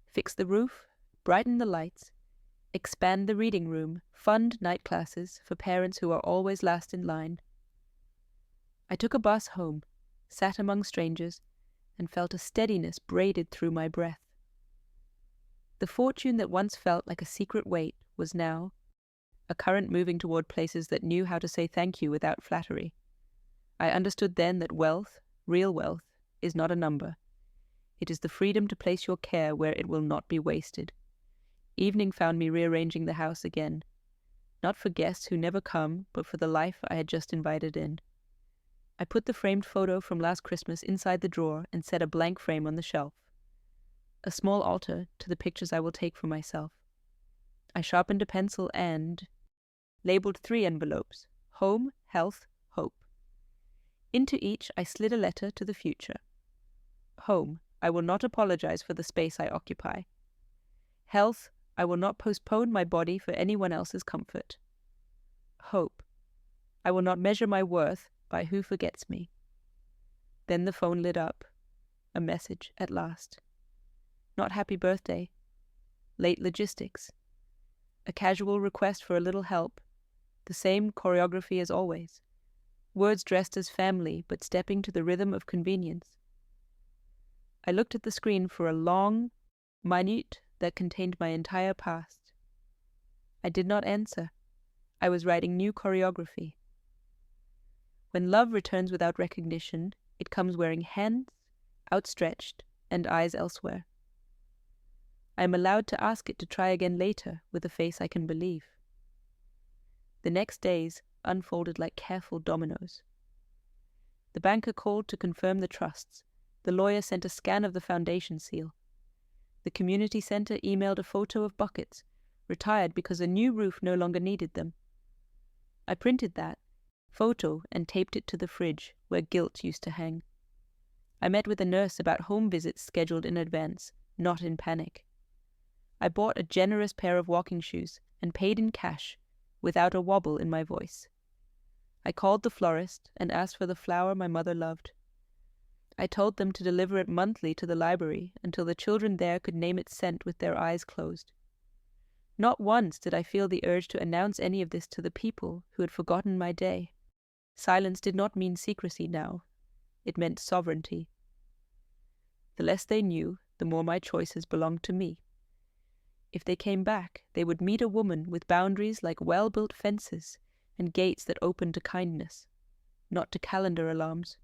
Fix the roof, brighten the lights, expand the reading room, fund night classes for parents who are always last in line. I took a bus home, sat among strangers, and felt a steadiness braided through my breath. The fortune that once felt like a secret weight was now a current moving toward places that knew how to say thank you without flattery. I understood then that wealth, real wealth, is not a number. It is the freedom to place your care where it will not be wasted. Evening found me rearranging the house again, not for guests who never come, but for the life I had just invited in. I put the framed photo from last Christmas inside the drawer and set a blank frame on the shelf, a small altar to the pictures I will take for myself. I sharpened a pencil and labeled 3 envelopes: home, health, hope. Into each I slid a letter to the future. Home, I will not apologize for the space I occupy. Health, I will not postpone my body for anyone else's comfort. Hope, I will not measure my worth by who forgets me. Then the phone lit up. A message at last. Not happy birthday. Late logistics. A casual request for a little help. The same choreography as always. Words dressed as family, but stepping to the rhythm of convenience. I looked at the screen for a long minute that contained my entire past. I did not answer. I was writing new choreography. When love returns without recognition, it comes wearing hands outstretched and eyes elsewhere. I am allowed to ask it to try again later with a face I can believe. The next days unfolded like careful dominoes. The banker called to confirm the trusts. The lawyer sent a scan of the foundation seal. The community center emailed a photo of buckets, retired because a new roof no longer needed them. I printed that photo and taped it to the fridge where guilt used to hang. I met with a nurse about home visits scheduled in advance, not in panic. I bought a generous pair of walking shoes and paid in cash, without a wobble in my voice. I called the florist and asked for the flower my mother loved. I told them to deliver it monthly to the library until the children there could name its scent with their eyes closed. Not once did I feel the urge to announce any of this to the people who had forgotten my day. Silence did not mean secrecy now. It meant sovereignty. The less they knew, the more my choices belonged to me. If they came back, they would meet a woman with boundaries like well-built fences and gates that opened to kindness, not to calendar alarms.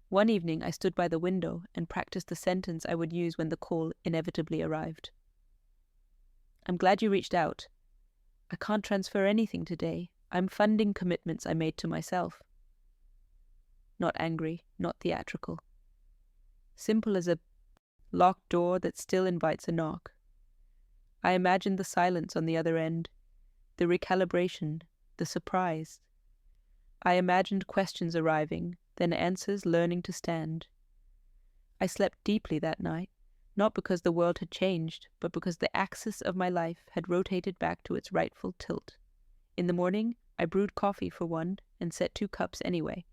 One evening I stood by the window and practiced the sentence I would use when the call inevitably arrived. I'm glad you reached out. I can't transfer anything today. I'm funding commitments I made to myself. Not angry, not theatrical. Simple as a locked door that still invites a knock. I imagined the silence on the other end, the recalibration, the surprise. I imagined questions arriving, then answers learning to stand. I slept deeply that night, not because the world had changed, but because the axis of my life had rotated back to its rightful tilt. In the morning, I brewed coffee for one and set 2 cups anyway,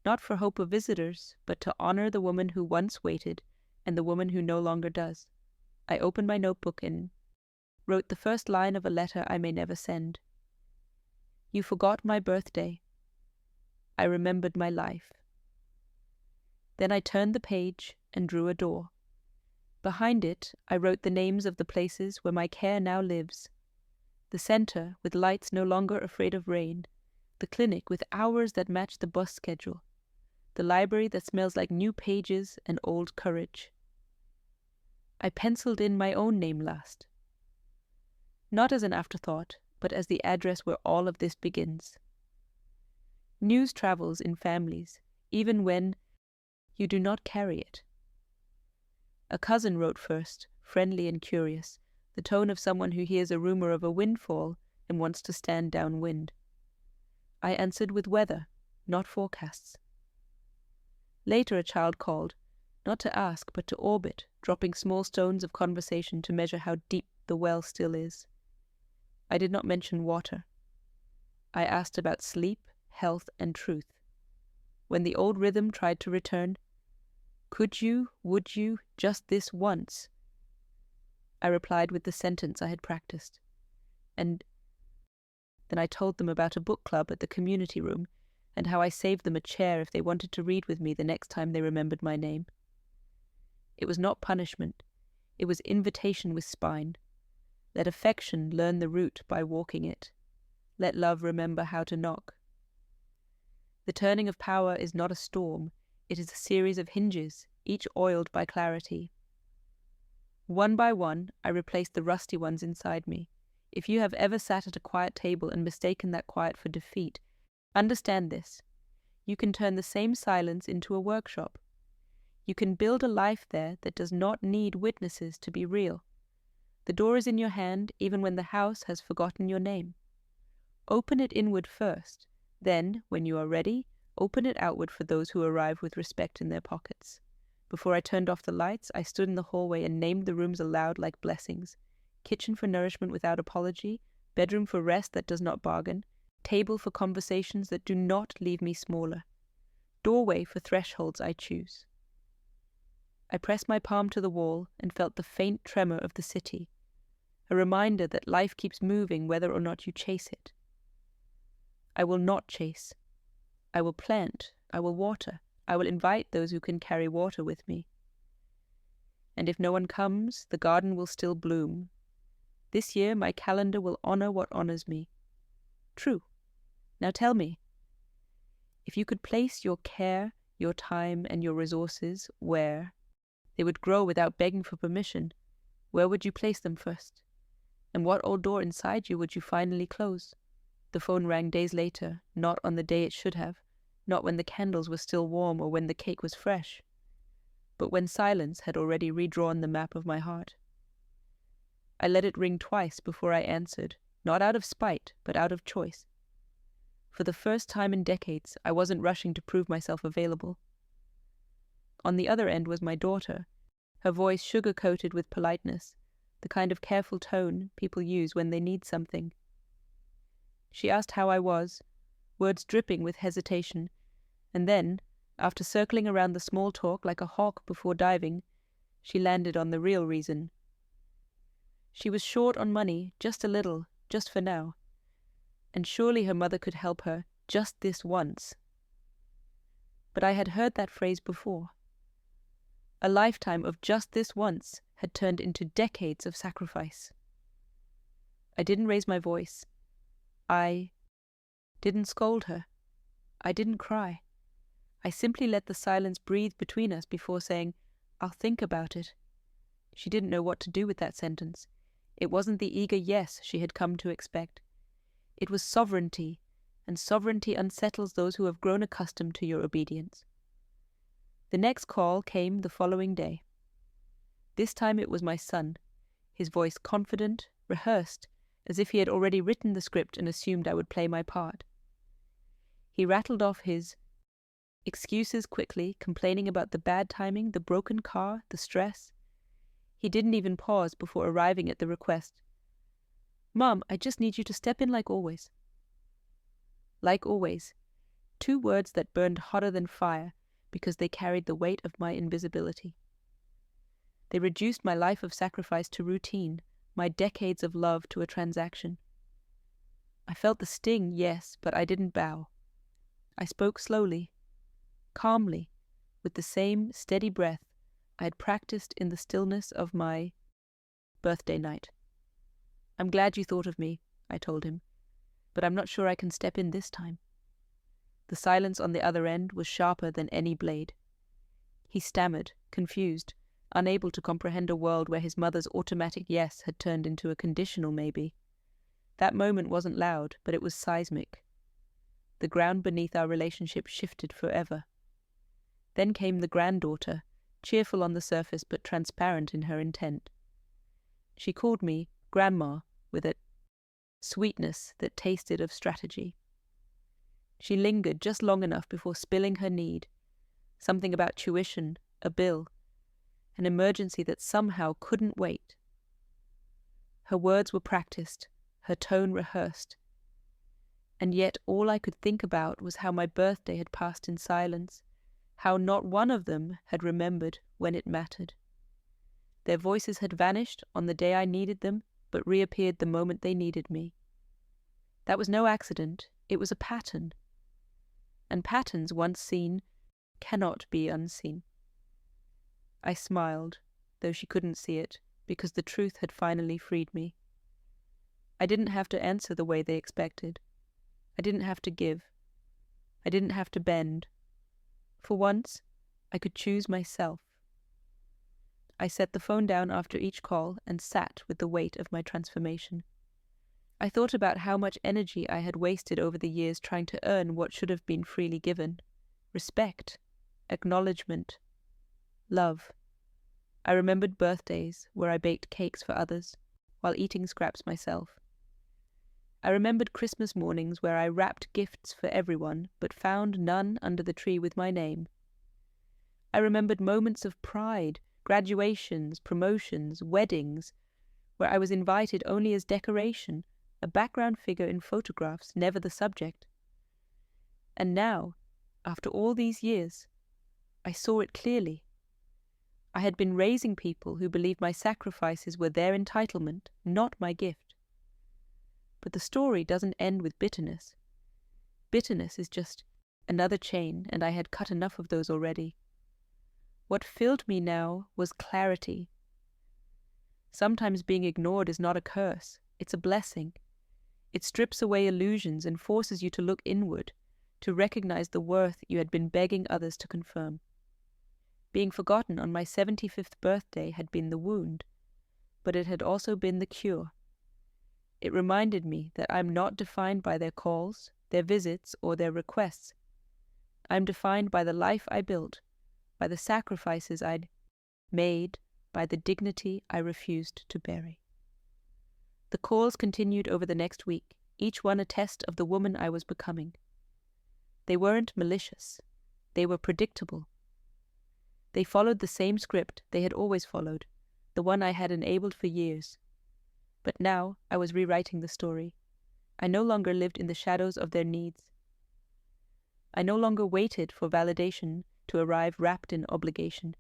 not for hope of visitors, but to honor the woman who once waited and the woman who no longer does. I opened my notebook and wrote the first line of a letter I may never send. You forgot my birthday. I remembered my life. Then I turned the page and drew a door. Behind it, I wrote the names of the places where my care now lives. The center, with lights no longer afraid of rain. The clinic, with hours that match the bus schedule. The library that smells like new pages and old courage. I penciled in my own name last. Not as an afterthought, but as the address where all of this begins. News travels in families, even when you do not carry it. A cousin wrote first, friendly and curious, the tone of someone who hears a rumor of a windfall and wants to stand downwind. I answered with weather, not forecasts. Later a child called, not to ask but to orbit, dropping small stones of conversation to measure how deep the well still is. I did not mention water. I asked about sleep, health, and truth. When the old rhythm tried to return, could you, would you, just this once? I replied with the sentence I had practiced. And then I told them about a book club at the community room and how I saved them a chair if they wanted to read with me the next time they remembered my name. It was not punishment. It was invitation with spine. Let affection learn the route by walking it. Let love remember how to knock. The turning of power is not a storm. It is a series of hinges, each oiled by clarity. One by one, I replaced the rusty ones inside me. If you have ever sat at a quiet table and mistaken that quiet for defeat, understand this. You can turn the same silence into a workshop. You can build a life there that does not need witnesses to be real. The door is in your hand even when the house has forgotten your name. Open it inward first, then, when you are ready, open it outward for those who arrive with respect in their pockets. Before I turned off the lights, I stood in the hallway and named the rooms aloud like blessings. Kitchen for nourishment without apology, bedroom for rest that does not bargain, table for conversations that do not leave me smaller, doorway for thresholds I choose. I pressed my palm to the wall and felt the faint tremor of the city. a reminder that life keeps moving whether or not you chase it. I will not chase. I will plant. I will water. I will invite those who can carry water with me. And if no one comes, the garden will still bloom. This year my calendar will honor what honors me. True. Now tell me, if you could place your care, your time, and your resources where they would grow without begging for permission, where would you place them first? And what old door inside you would you finally close? The phone rang days later, not on the day it should have, not when the candles were still warm or when the cake was fresh, but when silence had already redrawn the map of my heart. I let it ring twice before I answered, not out of spite, but out of choice. For the first time in decades, I wasn't rushing to prove myself available. On the other end was my daughter, her voice sugar-coated with politeness, the kind of careful tone people use when they need something. She asked how I was, words dripping with hesitation, and then, after circling around the small talk like a hawk before diving, she landed on the real reason. She was short on money, just a little, just for now, and surely her mother could help her just this once. But I had heard that phrase before. A lifetime of just this once had turned into decades of sacrifice. I didn't raise my voice. I didn't scold her. I didn't cry. I simply let the silence breathe between us before saying, "I'll think about it." She didn't know what to do with that sentence. It wasn't the eager yes she had come to expect. It was sovereignty, and sovereignty unsettles those who have grown accustomed to your obedience. The next call came the following day. This time it was my son, his voice confident, rehearsed, as if he had already written the script and assumed I would play my part. He rattled off his excuses quickly, complaining about the bad timing, the broken car, the stress. He didn't even pause before arriving at the request. "Mom, I just need you to step in like always." Like always. 2 words that burned hotter than fire because they carried the weight of my invisibility. They reduced my life of sacrifice to routine, my decades of love to a transaction. I felt the sting, yes, but I didn't bow. I spoke slowly, calmly, with the same steady breath I had practiced in the stillness of my birthday night. "I'm glad you thought of me," I told him, "but I'm not sure I can step in this time." The silence on the other end was sharper than any blade. He stammered, confused, unable to comprehend a world where his mother's automatic yes had turned into a conditional maybe. That moment wasn't loud, but it was seismic. The ground beneath our relationship shifted forever. Then came the granddaughter, cheerful on the surface but transparent in her intent. She called me Grandma with a sweetness that tasted of strategy. She lingered just long enough before spilling her need, something about tuition, a bill, an emergency that somehow couldn't wait. Her words were practiced, her tone rehearsed, and yet all I could think about was how my birthday had passed in silence, how not one of them had remembered when it mattered. Their voices had vanished on the day I needed them, but reappeared the moment they needed me. That was no accident, it was a pattern. And patterns, once seen, cannot be unseen. I smiled, though she couldn't see it, because the truth had finally freed me. I didn't have to answer the way they expected. I didn't have to give. I didn't have to bend. For once, I could choose myself. I set the phone down after each call and sat with the weight of my transformation. I thought about how much energy I had wasted over the years trying to earn what should have been freely given. Respect, acknowledgement, love. I remembered birthdays where I baked cakes for others, while eating scraps myself. I remembered Christmas mornings where I wrapped gifts for everyone, but found none under the tree with my name. I remembered moments of pride, graduations, promotions, weddings, where I was invited only as decoration, a background figure in photographs, never the subject. And now, after all these years, I saw it clearly. I had been raising people who believed my sacrifices were their entitlement, not my gift. But the story doesn't end with bitterness. Bitterness is just another chain, and I had cut enough of those already. What filled me now was clarity. Sometimes being ignored is not a curse, it's a blessing. It strips away illusions and forces you to look inward, to recognize the worth you had been begging others to confirm. Being forgotten on my 75th birthday had been the wound, but it had also been the cure. It reminded me that I'm not defined by their calls, their visits, or their requests. I'm defined by the life I built, by the sacrifices I'd made, by the dignity I refused to bury. The calls continued over the next week, each one a test of the woman I was becoming. They weren't malicious. They were predictable. They followed the same script they had always followed, the one I had enabled for years. But now I was rewriting the story. I no longer lived in the shadows of their needs. I no longer waited for validation to arrive wrapped in obligation.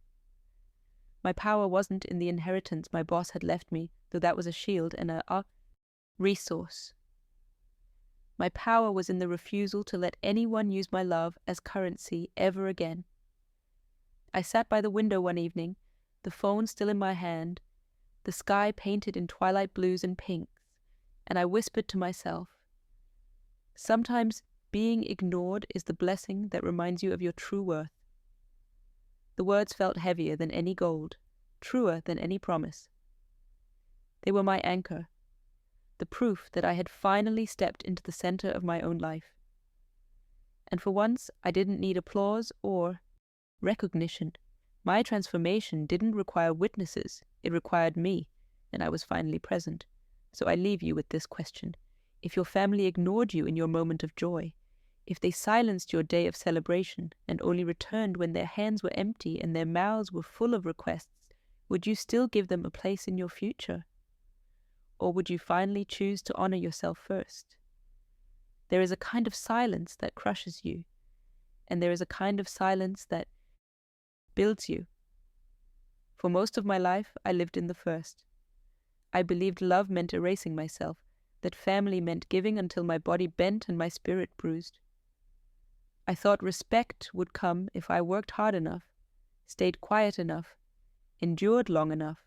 My power wasn't in the inheritance my boss had left me, though that was a shield and a resource. My power was in the refusal to let anyone use my love as currency ever again. I sat by the window one evening, the phone still in my hand, the sky painted in twilight blues and pinks, and I whispered to myself, sometimes being ignored is the blessing that reminds you of your true worth. The words felt heavier than any gold, truer than any promise. They were my anchor, the proof that I had finally stepped into the center of my own life. And for once, I didn't need applause or recognition. My transformation didn't require witnesses, it required me, and I was finally present. So I leave you with this question. If your family ignored you in your moment of joy, if they silenced your day of celebration and only returned when their hands were empty and their mouths were full of requests, would you still give them a place in your future? Or would you finally choose to honor yourself first? There is a kind of silence that crushes you, and there is a kind of silence that builds you. For most of my life, I lived in the first. I believed love meant erasing myself, that family meant giving until my body bent and my spirit bruised. I thought respect would come if I worked hard enough, stayed quiet enough, endured long enough.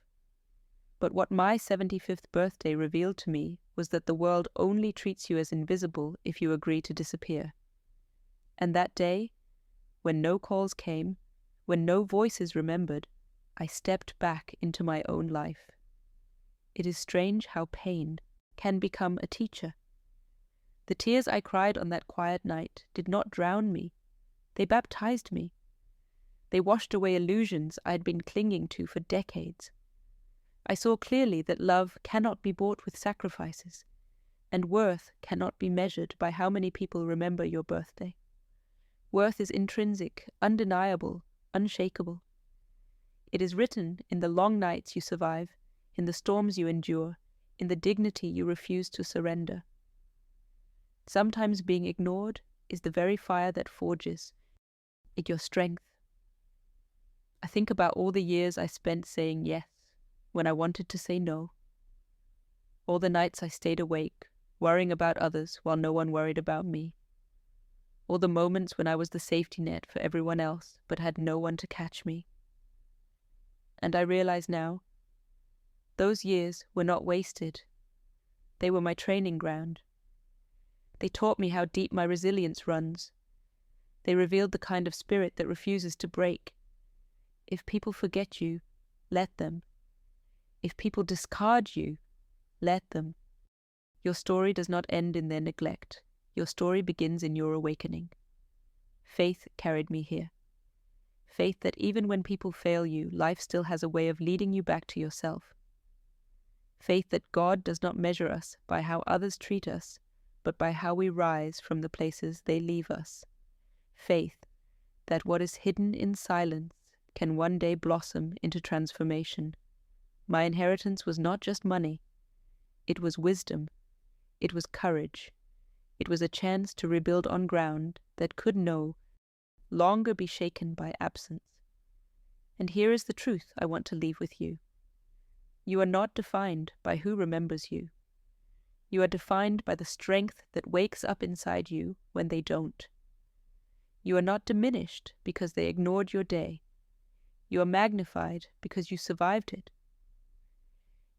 But what my 75th birthday revealed to me was that the world only treats you as invisible if you agree to disappear. And that day, when no calls came, when no voices remembered, I stepped back into my own life. It is strange how pain can become a teacher. The tears I cried on that quiet night did not drown me. They baptized me. They washed away illusions I had been clinging to for decades. I saw clearly that love cannot be bought with sacrifices, and worth cannot be measured by how many people remember your birthday. Worth is intrinsic, undeniable, unshakable. It is written in the long nights you survive, in the storms you endure, in the dignity you refuse to surrender. Sometimes being ignored is the very fire that forges it your strength. I think about all the years I spent saying yes when I wanted to say no. All the nights I stayed awake, worrying about others while no one worried about me. All the moments when I was the safety net for everyone else but had no one to catch me. And I realize now, those years were not wasted. They were my training ground. They taught me how deep my resilience runs. They revealed the kind of spirit that refuses to break. If people forget you, let them. If people discard you, let them. Your story does not end in their neglect. Your story begins in your awakening. Faith carried me here. Faith that even when people fail you, life still has a way of leading you back to yourself. Faith that God does not measure us by how others treat us, but by how we rise from the places they leave us. Faith that what is hidden in silence can one day blossom into transformation. My inheritance was not just money. It was wisdom. It was courage. It was a chance to rebuild on ground that could no longer be shaken by absence. And here is the truth I want to leave with you. You are not defined by who remembers you. You are defined by the strength that wakes up inside you when they don't. You are not diminished because they ignored your day. You are magnified because you survived it.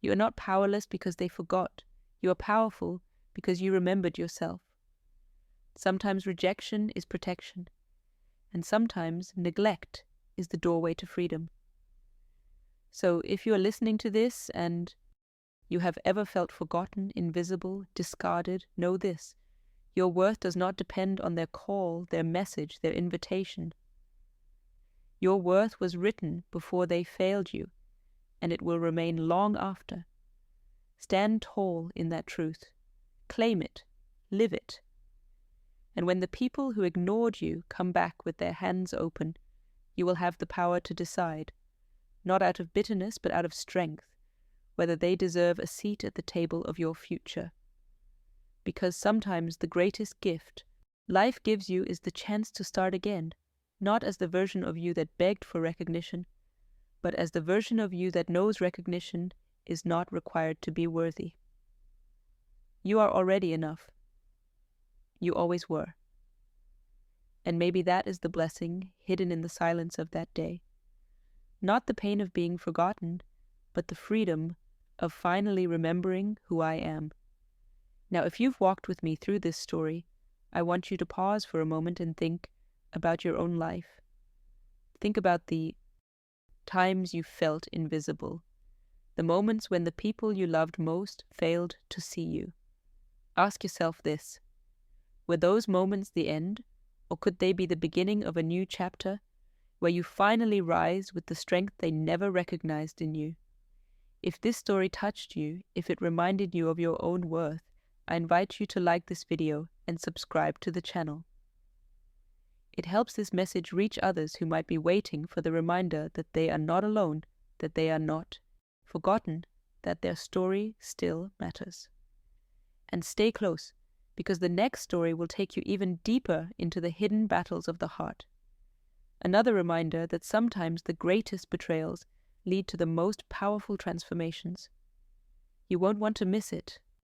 You are not powerless because they forgot. You are powerful because you remembered yourself. Sometimes rejection is protection, and sometimes neglect is the doorway to freedom. So if you are listening to this and you have ever felt forgotten, invisible, discarded, know this: your worth does not depend on their call, their message, their invitation. Your worth was written before they failed you, and it will remain long after. Stand tall in that truth. Claim it. Live it. And when the people who ignored you come back with their hands open, you will have the power to decide, not out of bitterness but out of strength, whether they deserve a seat at the table of your future. Because sometimes the greatest gift life gives you is the chance to start again, not as the version of you that begged for recognition, but as the version of you that knows recognition is not required to be worthy. You are already enough. You always were. And maybe that is the blessing hidden in the silence of that day. Not the pain of being forgotten, but the freedom of finally remembering who I am. Now, if you've walked with me through this story, I want you to pause for a moment and think about your own life. Think about the times you felt invisible, the moments when the people you loved most failed to see you. Ask yourself this: were those moments the end, or could they be the beginning of a new chapter where you finally rise with the strength they never recognized in you? If this story touched you, if it reminded you of your own worth, I invite you to like this video and subscribe to the channel. It helps this message reach others who might be waiting for the reminder that they are not alone, that they are not forgotten, that their story still matters. And stay close, because the next story will take you even deeper into the hidden battles of the heart. Another reminder that sometimes the greatest betrayals lead to the most powerful transformations. You won't want to miss it.